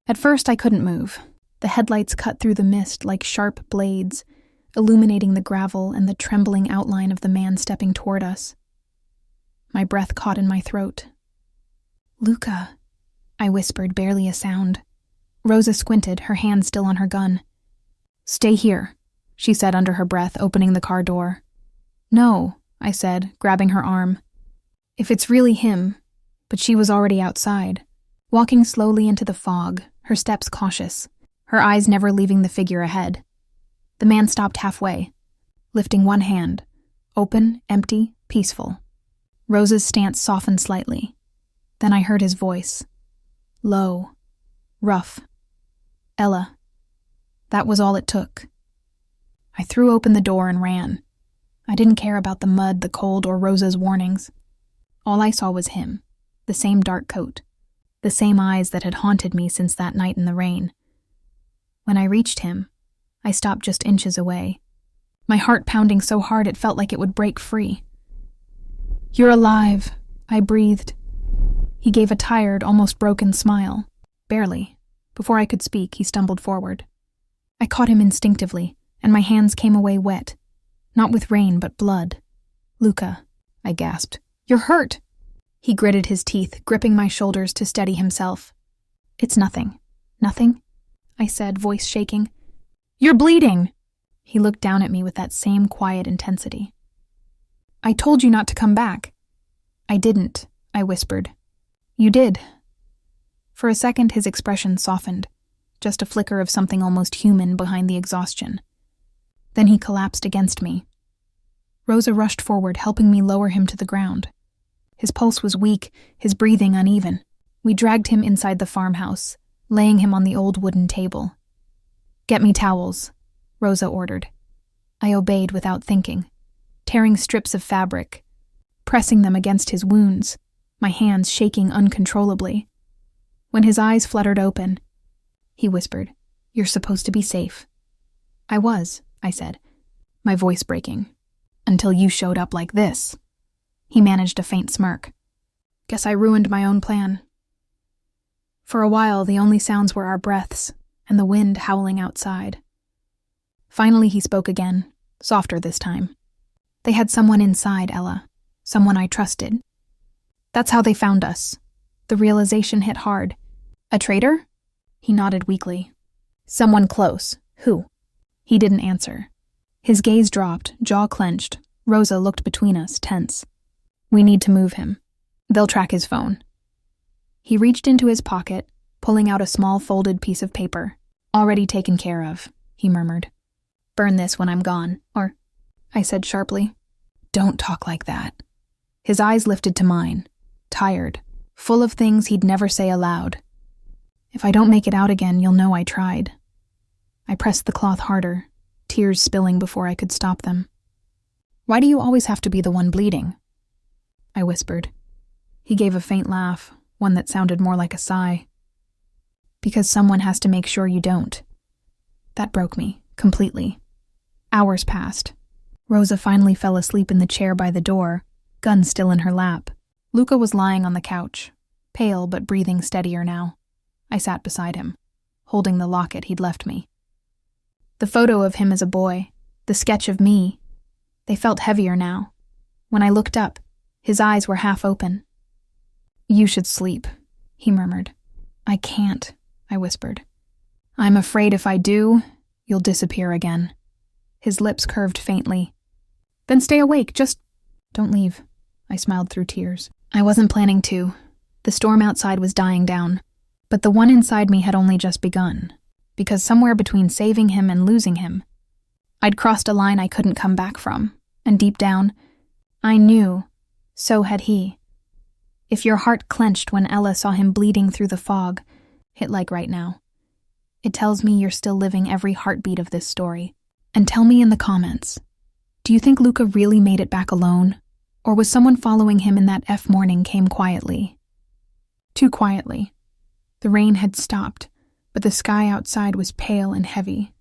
At first I couldn't move. The headlights cut through the mist like sharp blades, illuminating the gravel and the trembling outline of the man stepping toward us. My breath caught in my throat. "Luca," I whispered, barely a sound. Rosa squinted, her hand still on her gun. "Stay here," she said under her breath, opening the car door. "No," I said, grabbing her arm. "If it's really him," but she was already outside, walking slowly into the fog, her steps cautious, her eyes never leaving the figure ahead. The man stopped halfway, lifting one hand, open, empty, peaceful. Rosa's stance softened slightly. Then I heard his voice. Low, rough. "Ella." That was all it took. I threw open the door and ran. I didn't care about the mud, the cold, or Rosa's warnings. All I saw was him, the same dark coat, the same eyes that had haunted me since that night in the rain. When I reached him, I stopped just inches away, my heart pounding so hard it felt like it would break free. "You're alive," I breathed. He gave a tired, almost broken smile. Barely. Before I could speak, he stumbled forward. I caught him instinctively, and my hands came away wet. Not with rain, but blood. "Luca," I gasped. "You're hurt!" He gritted his teeth, gripping my shoulders to steady himself. "It's nothing." "Nothing?" I said, voice shaking. "You're bleeding!" He looked down at me with that same quiet intensity. "I told you not to come back." "I didn't," I whispered. "You did." For a second, his expression softened, just a flicker of something almost human behind the exhaustion. Then he collapsed against me. Rosa rushed forward, helping me lower him to the ground. His pulse was weak, his breathing uneven. We dragged him inside the farmhouse, laying him on the old wooden table. "Get me towels," Rosa ordered. I obeyed without thinking, tearing strips of fabric, pressing them against his wounds, my hands shaking uncontrollably. When his eyes fluttered open, he whispered, "You're supposed to be safe." "I was," I said, my voice breaking, "until you showed up like this." He managed a faint smirk. "Guess I ruined my own plan." For a while, the only sounds were our breaths and the wind howling outside. Finally, he spoke again, softer this time. "They had someone inside, Ella. Someone I trusted. That's how they found us." The realization hit hard. "A traitor?" He nodded weakly. "Someone close. Who?" He didn't answer. His gaze dropped, jaw clenched. Rosa looked between us, tense. "We need to move him. They'll track his phone." He reached into his pocket, pulling out a small folded piece of paper. "Already taken care of," he murmured. "Burn this when I'm gone, or—" I said sharply. "Don't talk like that." His eyes lifted to mine, tired, full of things he'd never say aloud. "If I don't make it out again, you'll know I tried." I pressed the cloth harder, tears spilling before I could stop them. "Why do you always have to be the one bleeding?" I whispered. He gave a faint laugh, one that sounded more like a sigh. "Because someone has to make sure you don't." That broke me, completely. Hours passed. Rosa finally fell asleep in the chair by the door, gun still in her lap. Luca was lying on the couch, pale but breathing steadier now. I sat beside him, holding the locket he'd left me. The photo of him as a boy, the sketch of me, They felt heavier now. When I looked up, his eyes were half open. "You should sleep," he murmured. "I can't," I whispered. "I'm afraid if I do, you'll disappear again." His lips curved faintly. "Then stay awake, just don't leave." I smiled through tears. I wasn't planning to. The storm outside was dying down, but the one inside me had only just begun, because somewhere between saving him and losing him, I'd crossed a line I couldn't come back from, and deep down, I knew, so had he. If your heart clenched when Ella saw him bleeding through the fog, hit like right now, it tells me you're still living every heartbeat of this story. And tell me in the comments, do you think Luca really made it back alone? Or was someone following him in that F morning came quietly? Too quietly. The rain had stopped, but the sky outside was pale and heavy,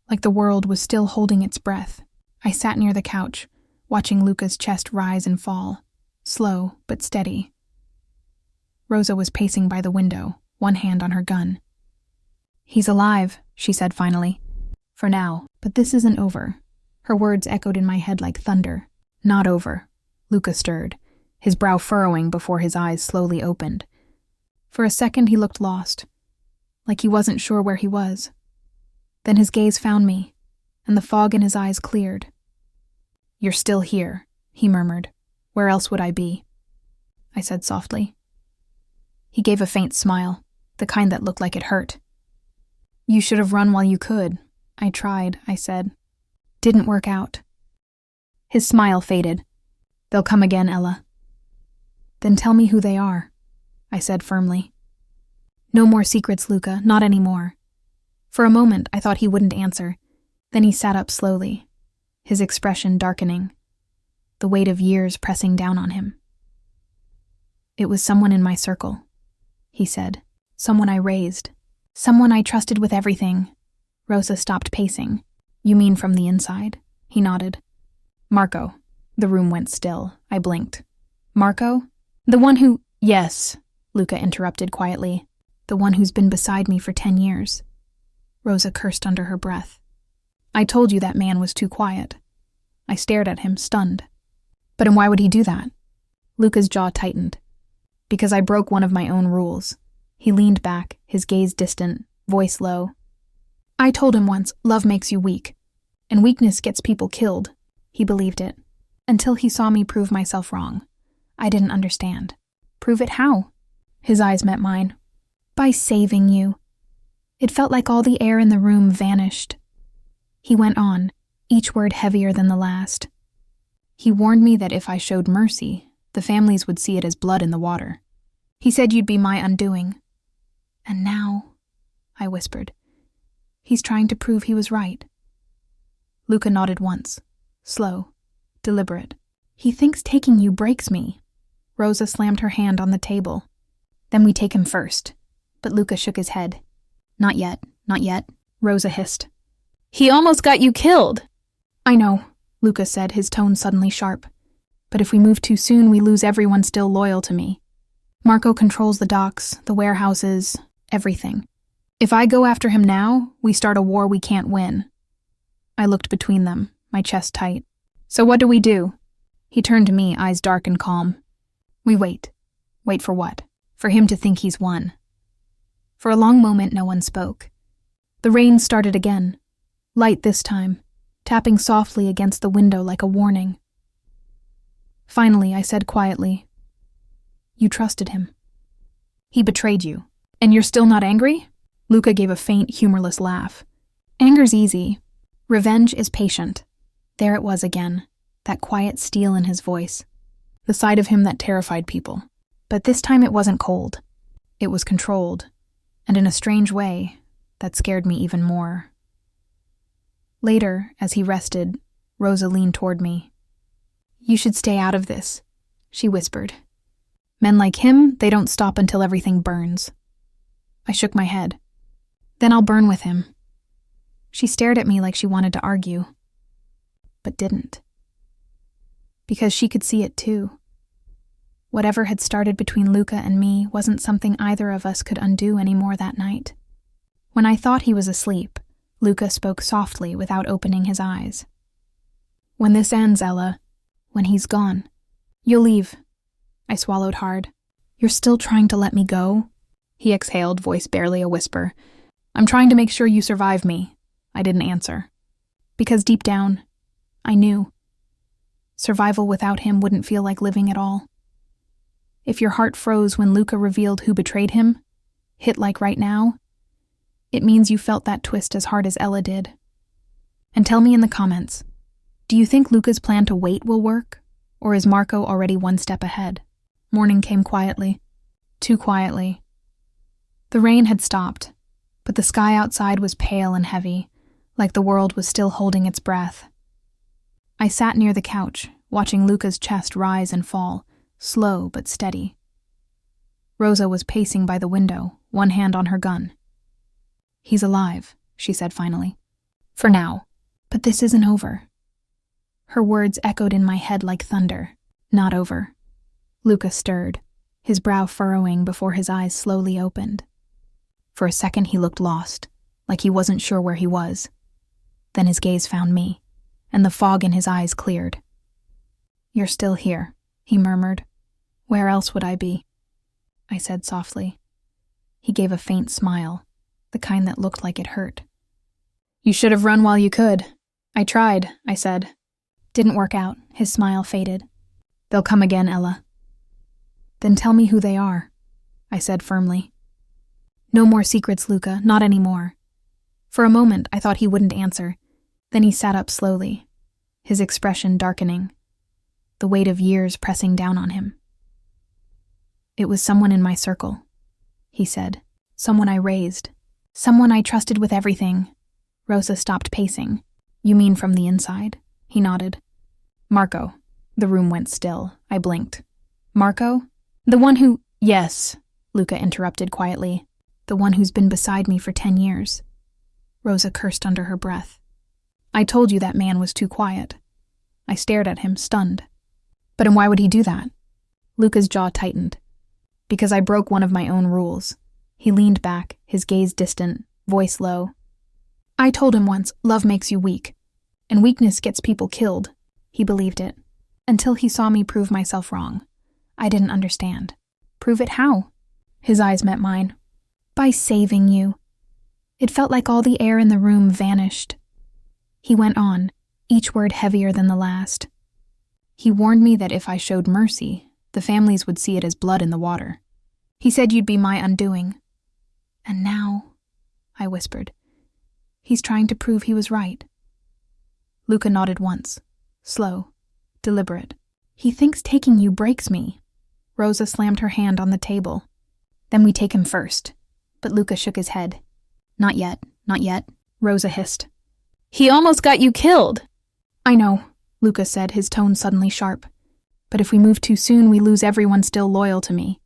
like the world was still holding its breath. I sat near the couch, watching Luca's chest rise and fall, slow but steady. Rosa was pacing by the window, one hand on her gun. "He's alive," she said finally. "For now, but this isn't over." Her words echoed in my head like thunder. "Not over." Luca stirred, his brow furrowing before his eyes slowly opened. For a second he looked lost, like he wasn't sure where he was. Then his gaze found me, and the fog in his eyes cleared. "You're still here," he murmured. "Where else would I be?" I said softly. He gave a faint smile, the kind that looked like it hurt. "You should have run while you could." "I tried," I said. "Didn't work out." His smile faded. "They'll come again, Ella." "Then tell me who they are," I said firmly. "No more secrets, Luca, not anymore." For a moment, I thought he wouldn't answer. Then he sat up slowly, his expression darkening, the weight of years pressing down on him. "It was someone in my circle," he said. "Someone I raised. Someone I trusted with everything." Rosa stopped pacing. "You mean from the inside?" He nodded. "Marco." The room went still. I blinked. "Marco? The one who—" "Yes," Luca interrupted quietly. "The one who's been beside me for 10 years. Rosa cursed under her breath. "I told you that man was too quiet." I stared at him, stunned. "But and why would he do that?" Luca's jaw tightened. "Because I broke one of my own rules." He leaned back, his gaze distant, voice low. "I told him once, love makes you weak, and weakness gets people killed." He believed it, until he saw me prove myself wrong. I didn't understand. "Prove it how?" His eyes met mine. "By saving you." It felt like all the air in the room vanished. He went on, each word heavier than the last. "He warned me that if I showed mercy, the families would see it as blood in the water. He said you'd be my undoing. And now," I whispered, "he's trying to prove he was right." Luca nodded once, slow, deliberate. "He thinks taking you breaks me." Rosa slammed her hand on the table. "Then we take him first." But Luca shook his head. "Not yet, not yet," Rosa hissed. "He almost got you killed." "I know," Luca said, his tone suddenly sharp. "But if we move too soon, we lose everyone still loyal to me. Marco controls the docks, the warehouses, everything. If I go after him now, we start a war we can't win." I looked between them, my chest tight. "So what do we do?" He turned to me, eyes dark and calm. "We wait." "Wait for what?" "For him to think he's won." For a long moment, no one spoke. The rain started again, light this time, tapping softly against the window like a warning. Finally, I said quietly, "You trusted him. He betrayed you. And you're still not angry?" Luca gave a faint, humorless laugh. "Anger's easy. Revenge is patient." There it was again, that quiet steel in his voice, the side of him that terrified people. But this time it wasn't cold. It was controlled, and in a strange way, that scared me even more. Later, as he rested, Rosa leaned toward me. "You should stay out of this," she whispered. "Men like him, they don't stop until everything burns." I shook my head. "Then I'll burn with him." She stared at me like she wanted to argue, but didn't. Because she could see it too. Whatever had started between Luca and me wasn't something either of us could undo anymore that night. When I thought he was asleep, Luca spoke softly without opening his eyes. When this ends, Ella, when he's gone, you'll leave. I swallowed hard. You're still trying to let me go? He exhaled, voice barely a whisper. I'm trying to make sure you survive me. I didn't answer. Because deep down, I knew. Survival without him wouldn't feel like living at all. If your heart froze when Luca revealed who betrayed him, hit like right now, it means you felt that twist as hard as Ella did. And tell me in the comments, do you think Luca's plan to wait will work? Or is Marco already one step ahead? Morning came quietly. Too quietly. The rain had stopped, but the sky outside was pale and heavy, like the world was still holding its breath. I sat near the couch, watching Luca's chest rise and fall, slow but steady. Rosa was pacing by the window, one hand on her gun. He's alive, she said finally. For now. But this isn't over. Her words echoed in my head like thunder. Not over. Luca stirred, his brow furrowing before his eyes slowly opened. For a second he looked lost, like he wasn't sure where he was. Then his gaze found me, and the fog in his eyes cleared. You're still here, he murmured. Where else would I be? I said softly. He gave a faint smile, the kind that looked like it hurt. You should have run while you could. I tried, I said. Didn't work out. His smile faded. They'll come again, Ella. Then tell me who they are, I said firmly. No more secrets, Luca, not anymore. For a moment, I thought he wouldn't answer. Then he sat up slowly, his expression darkening, the weight of years pressing down on him. It was someone in my circle, he said. Someone I raised. Someone I trusted with everything. Rosa stopped pacing. You mean from the inside? He nodded. Marco. The room went still. I blinked. Marco? The one who— Yes, Luca interrupted quietly. The one who's been beside me for 10 years. Rosa cursed under her breath. I told you that man was too quiet. I stared at him, stunned. But and why would he do that? Luca's jaw tightened. Because I broke one of my own rules. He leaned back, his gaze distant, voice low. I told him once, love makes you weak. And weakness gets people killed. He believed it. Until he saw me prove myself wrong. I didn't understand. Prove it how? His eyes met mine. By saving you. It felt like all the air in the room vanished. He went on, each word heavier than the last. He warned me that if I showed mercy, the families would see it as blood in the water. He said you'd be my undoing. And now, I whispered, he's trying to prove he was right. Luca nodded once, slow, deliberate. He thinks taking you breaks me. Rosa slammed her hand on the table. Then we take him first. But Luca shook his head. Not yet, not yet, Rosa hissed. He almost got you killed. I know, Luca said, his tone suddenly sharp. But if we move too soon, we lose everyone still loyal to me.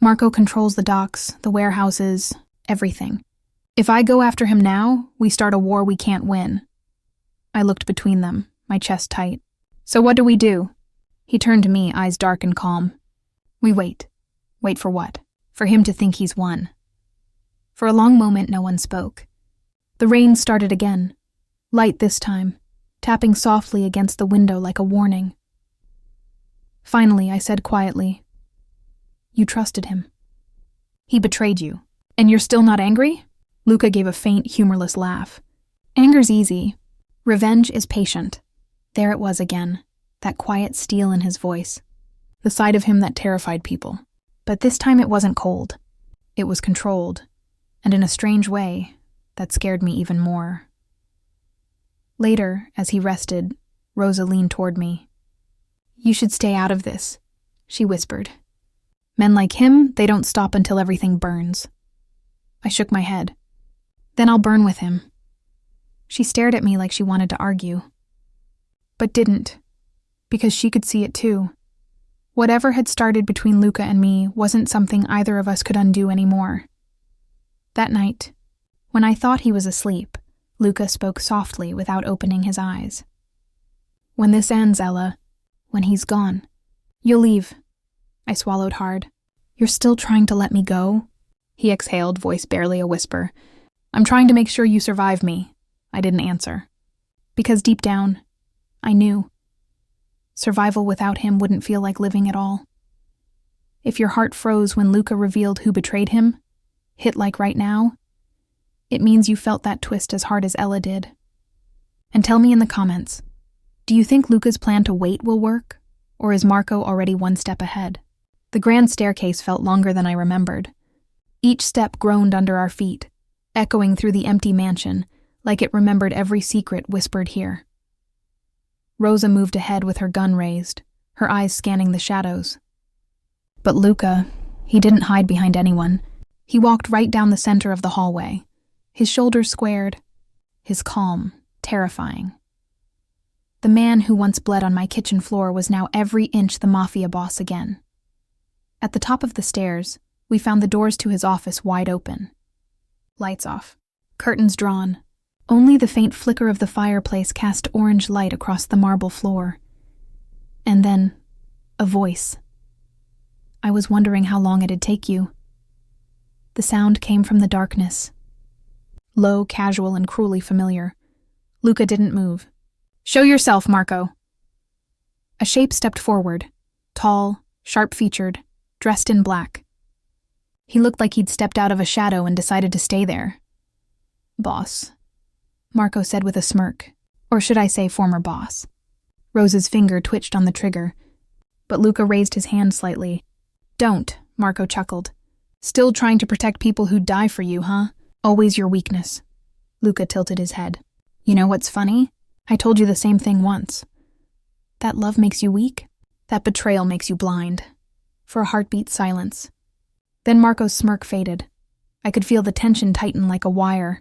Marco controls the docks, the warehouses, everything. If I go after him now, we start a war we can't win. I looked between them, my chest tight. So what do we do? He turned to me, eyes dark and calm. We wait. Wait for what? For him to think he's won. For a long moment, no one spoke. The rain started again, light this time, tapping softly against the window like a warning. Finally, I said quietly, You trusted him. He betrayed you. And you're still not angry? Luca gave a faint, humorless laugh. Anger's easy. Revenge is patient. There it was again, that quiet steel in his voice. The side of him that terrified people. But this time it wasn't cold. It was controlled. And in a strange way, that scared me even more. Later, as he rested, Rosa leaned toward me. You should stay out of this, she whispered. Men like him, they don't stop until everything burns. I shook my head. Then I'll burn with him. She stared at me like she wanted to argue. But didn't, because she could see it too. Whatever had started between Luca and me wasn't something either of us could undo anymore. That night, when I thought he was asleep, Luca spoke softly without opening his eyes. When this ends, Ella, when he's gone, you'll leave. I swallowed hard. You're still trying to let me go? He exhaled, voice barely a whisper. I'm trying to make sure you survive me. I didn't answer. Because deep down, I knew. Survival without him wouldn't feel like living at all. If your heart froze when Luca revealed who betrayed him, hit like right now, it means you felt that twist as hard as Ella did. And tell me in the comments, do you think Luca's plan to wait will work, or is Marco already one step ahead? The grand staircase felt longer than I remembered. Each step groaned under our feet, echoing through the empty mansion, like it remembered every secret whispered here. Rosa moved ahead with her gun raised, her eyes scanning the shadows. But Luca, he didn't hide behind anyone. He walked right down the center of the hallway, his shoulders squared, his calm terrifying. The man who once bled on my kitchen floor was now every inch the mafia boss again. At the top of the stairs, we found the doors to his office wide open. Lights off, curtains drawn. Only the faint flicker of the fireplace cast orange light across the marble floor. And then, a voice. I was wondering how long it'd take you. The sound came from the darkness. Low, casual, and cruelly familiar. Luca didn't move. Show yourself, Marco. A shape stepped forward, tall, sharp-featured, dressed in black. He looked like he'd stepped out of a shadow and decided to stay there. Boss, Marco said with a smirk, or should I say former boss. Rose's finger twitched on the trigger, but Luca raised his hand slightly. Don't, Marco chuckled. Still trying to protect people who'd die for you, huh? Always your weakness. Luca tilted his head. You know what's funny? I told you the same thing once. That love makes you weak. That betrayal makes you blind. For a heartbeat silence. Then Marco's smirk faded. I could feel the tension tighten like a wire.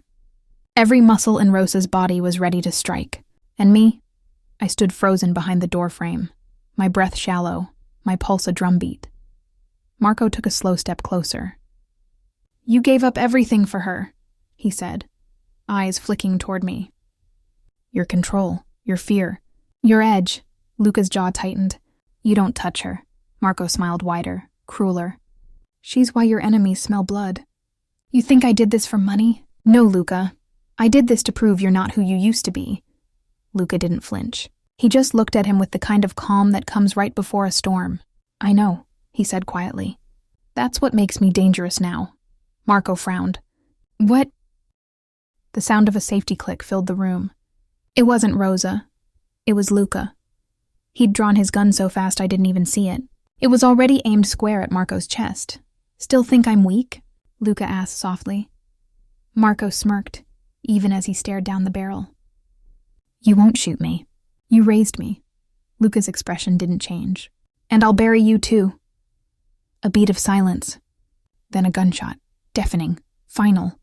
Every muscle in Rosa's body was ready to strike. And me? I stood frozen behind the doorframe, my breath shallow, my pulse a drumbeat. Marco took a slow step closer. You gave up everything for her, he said, eyes flicking toward me. Your control, your fear, your edge. Luca's jaw tightened. You don't touch her. Marco smiled wider, crueler. She's why your enemies smell blood. You think I did this for money? No, Luca. I did this to prove you're not who you used to be. Luca didn't flinch. He just looked at him with the kind of calm that comes right before a storm. I know, he said quietly. That's what makes me dangerous now. Marco frowned. What? The sound of a safety click filled the room. It wasn't Rosa. It was Luca. He'd drawn his gun so fast I didn't even see it. It was already aimed square at Marco's chest. Still think I'm weak? Luca asked softly. Marco smirked, even as he stared down the barrel. You won't shoot me. You raised me. Luca's expression didn't change. And I'll bury you too. A beat of silence. Then a gunshot. Deafening. Final.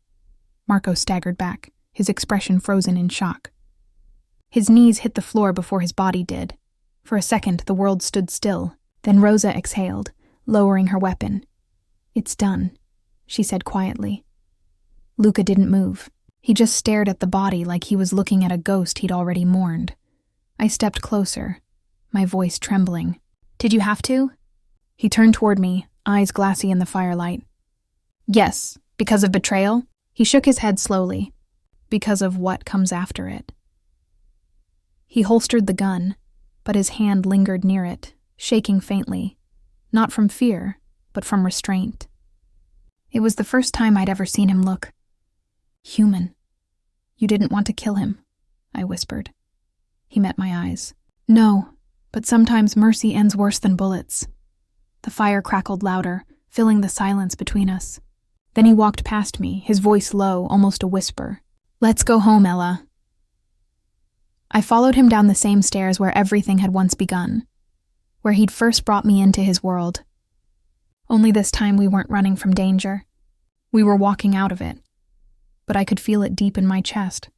Marco staggered back, his expression frozen in shock. His knees hit the floor before his body did. For a second, the world stood still. Then Rosa exhaled, lowering her weapon. It's done, she said quietly. Luca didn't move. He just stared at the body like he was looking at a ghost he'd already mourned. I stepped closer, my voice trembling. Did you have to? He turned toward me, eyes glassy in the firelight. Yes, because of betrayal? He shook his head slowly. Because of what comes after it. He holstered the gun, but his hand lingered near it, shaking faintly, not from fear, but from restraint. It was the first time I'd ever seen him look human. You didn't want to kill him, I whispered. He met my eyes. No, but sometimes mercy ends worse than bullets. The fire crackled louder, filling the silence between us. Then he walked past me, his voice low, almost a whisper. Let's go home, Ella. I followed him down the same stairs where everything had once begun, where he'd first brought me into his world. Only this time we weren't running from danger. We were walking out of it. But I could feel it deep in my chest.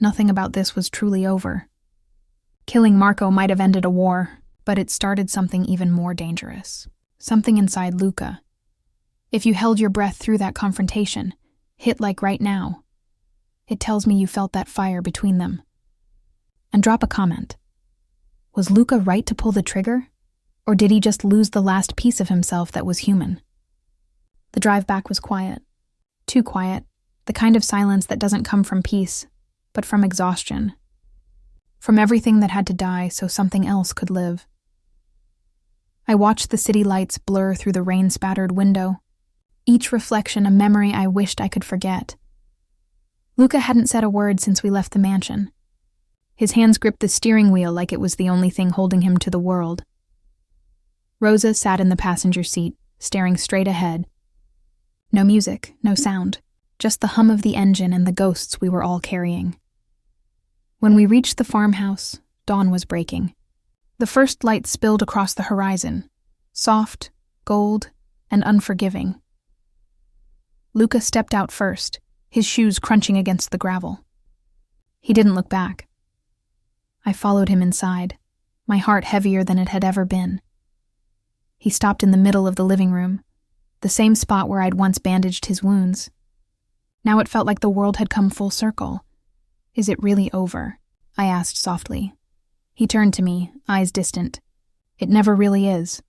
Nothing about this was truly over. Killing Marco might have ended a war, but it started something even more dangerous. Something inside Luca. If you held your breath through that confrontation, hit like right now, it tells me you felt that fire between them. And drop a comment. Was Luca right to pull the trigger? Or did he just lose the last piece of himself that was human? The drive back was quiet. Too quiet. The kind of silence that doesn't come from peace, but from exhaustion. from everything that had to die so something else could live. I watched the city lights blur through the rain-spattered window, each reflection a memory I wished I could forget. Luca hadn't said a word since we left the mansion. His hands gripped the steering wheel like it was the only thing holding him to the world. Rosa sat in the passenger seat, staring straight ahead. No music, no sound, just the hum of the engine and the ghosts we were all carrying. When we reached the farmhouse, dawn was breaking. The first light spilled across the horizon, soft, gold, and unforgiving. Luca stepped out first, his shoes crunching against the gravel. He didn't look back. I followed him inside, my heart heavier than it had ever been. He stopped in the middle of the living room, the same spot where I'd once bandaged his wounds. Now it felt like the world had come full circle. "Is it really over?" I asked softly. He turned to me, eyes distant. "It never really is."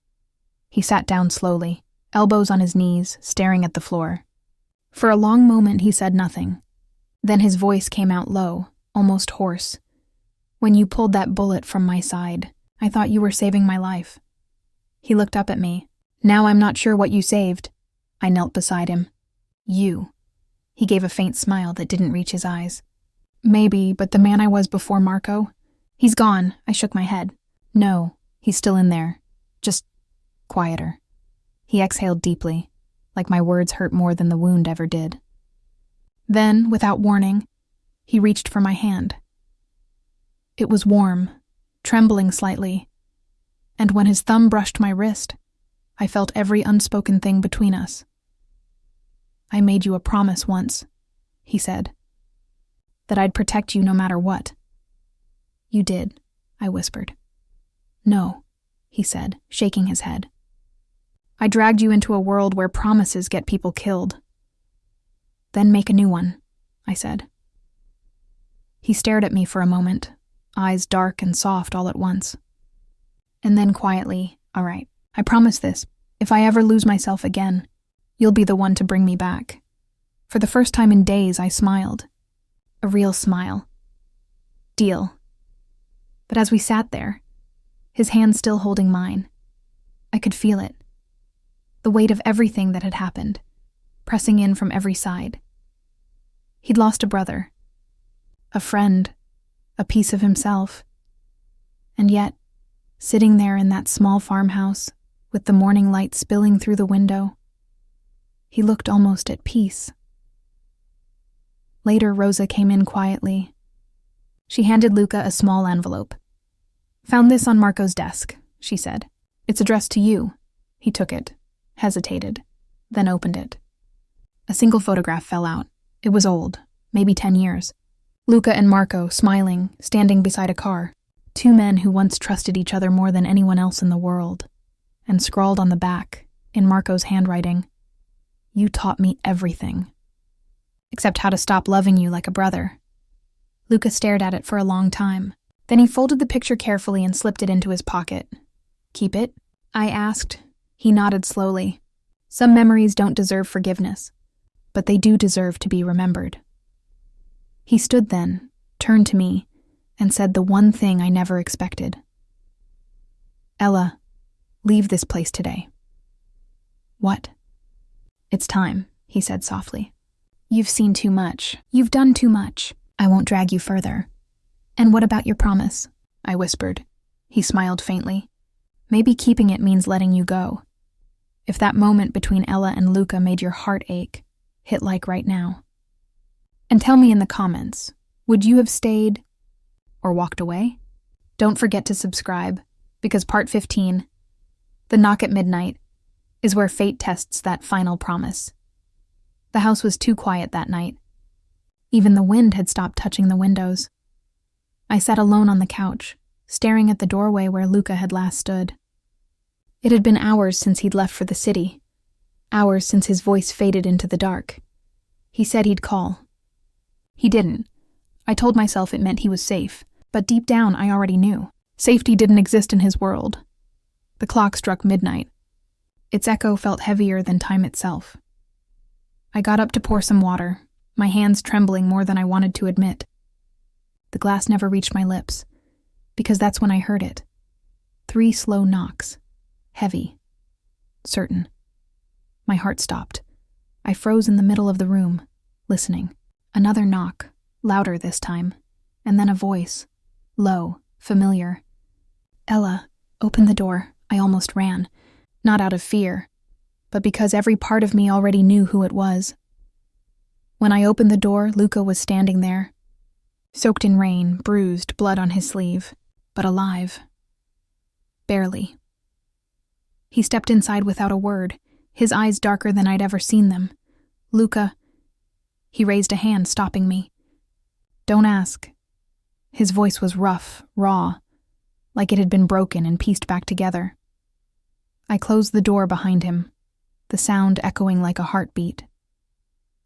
He sat down slowly, elbows on his knees, staring at the floor. For a long moment he said nothing. Then his voice came out low, almost hoarse. "When you pulled that bullet from my side, I thought you were saving my life." He looked up at me. "Now I'm not sure what you saved." I knelt beside him. "You." He gave a faint smile that didn't reach his eyes. "Maybe, but the man I was before Marco? He's gone." I shook my head. "No, he's still in there. Just quieter." He exhaled deeply, like my words hurt more than the wound ever did. Then, without warning, he reached for my hand. It was warm, trembling slightly, and when his thumb brushed my wrist, I felt every unspoken thing between us. "I made you a promise once," he said, "that I'd protect you no matter what." "You did," I whispered. "No," he said, shaking his head. "I dragged you into a world where promises get people killed." "Then make a new one," I said. He stared at me for a moment, eyes dark and soft all at once. And then quietly, "All right, I promise this. If I ever lose myself again, you'll be the one to bring me back." For the first time in days, I smiled. A real smile. "Deal." But as we sat there, his hand still holding mine, I could feel it. The weight of everything that had happened, pressing in from every side. He'd lost a brother, a friend, a piece of himself. And yet, sitting there in that small farmhouse, with the morning light spilling through the window, he looked almost at peace. Later, Rosa came in quietly. She handed Luca a small envelope. "Found this on Marco's desk," she said. "It's addressed to you." He took it, hesitated, then opened it. A single photograph fell out. It was old, maybe 10 years. Luca and Marco, smiling, standing beside a car. Two men who once trusted each other more than anyone else in the world. And scrawled on the back, in Marco's handwriting, "You taught me everything. Except how to stop loving you like a brother." Luca stared at it for a long time. Then he folded the picture carefully and slipped it into his pocket. "Keep it?" I asked. He nodded slowly. "Some memories don't deserve forgiveness, but they do deserve to be remembered." He stood then, turned to me, and said the one thing I never expected. "Ella, leave this place today." "What?" "It's time," he said softly. "You've seen too much. You've done too much. I won't drag you further." "And what about your promise?" I whispered. He smiled faintly. "Maybe keeping it means letting you go. If that moment between Ella and Luca made your heart ache, hit like right now. And tell me in the comments, would you have stayed or walked away? Don't forget to subscribe, because part 15, The Knock at Midnight, is where fate tests that final promise. The house was too quiet that night. Even the wind had stopped touching the windows. I sat alone on the couch, staring at the doorway where Luca had last stood. It had been hours since he'd left for the city, hours since his voice faded into the dark. He said he'd call. He didn't. I told myself it meant he was safe, but deep down I already knew. Safety didn't exist in his world. The clock struck midnight. Its echo felt heavier than time itself. I got up to pour some water, my hands trembling more than I wanted to admit. The glass never reached my lips, because that's when I heard it. 3 slow knocks. Heavy. Certain. My heart stopped. I froze in the middle of the room, listening. Another knock, louder this time, and then a voice. Low, familiar. "Ella, open the door." I almost ran, not out of fear, but because every part of me already knew who it was. When I opened the door, Luca was standing there, soaked in rain, bruised, blood on his sleeve, but alive. Barely. He stepped inside without a word, his eyes darker than I'd ever seen them. "Luca." He raised a hand, stopping me. "Don't ask." His voice was rough, raw, like it had been broken and pieced back together. I closed the door behind him, the sound echoing like a heartbeat.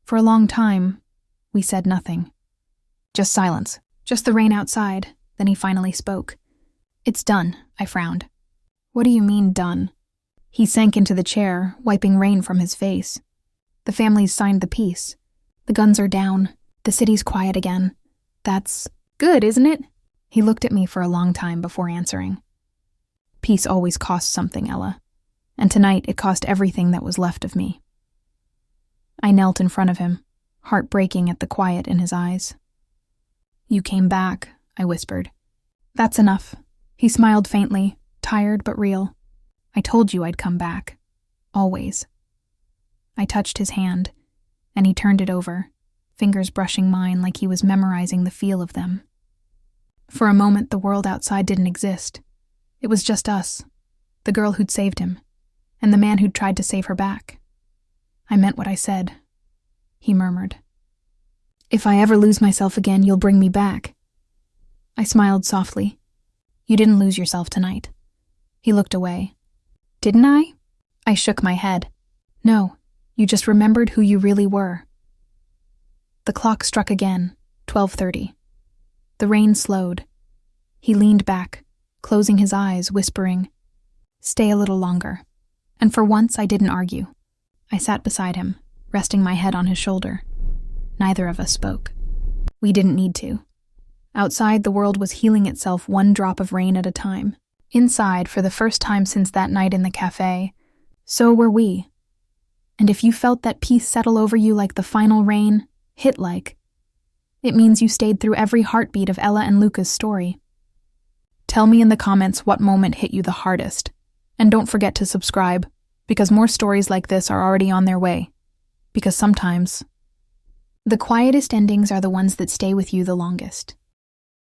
For a long time, we said nothing. Just silence, just the rain outside. Then he finally spoke. "It's done," I frowned. "What do you mean, done?" He sank into the chair, wiping rain from his face. "The family's signed the peace. The guns are down. The city's quiet again. That's good, isn't it?" He looked at me for a long time before answering. "Peace always costs something, Ella. And tonight it cost everything that was left of me." I knelt in front of him, heart breaking at the quiet in his eyes. "You came back," I whispered. "That's enough." He smiled faintly, tired but real. "I told you I'd come back. Always." I touched his hand, and he turned it over, fingers brushing mine like he was memorizing the feel of them. For a moment, the world outside didn't exist. It was just us, the girl who'd saved him, and the man who'd tried to save her back. "I meant what I said," he murmured. "If I ever lose myself again, you'll bring me back." I smiled softly. "You didn't lose yourself tonight." He looked away. "Didn't I?" I shook my head. "No, you just remembered who you really were." The clock struck again, 12:30. The rain slowed. He leaned back, closing his eyes, whispering, "Stay a little longer." And for once, I didn't argue. I sat beside him, resting my head on his shoulder. Neither of us spoke. We didn't need to. Outside, the world was healing itself one drop of rain at a time. Inside, for the first time since that night in the cafe, so were we. And if you felt that peace settle over you like the final rain, hit-like, it means you stayed through every heartbeat of Ella and Luca's story. Tell me in the comments what moment hit you the hardest. And don't forget to subscribe, because more stories like this are already on their way. Because sometimes, the quietest endings are the ones that stay with you the longest.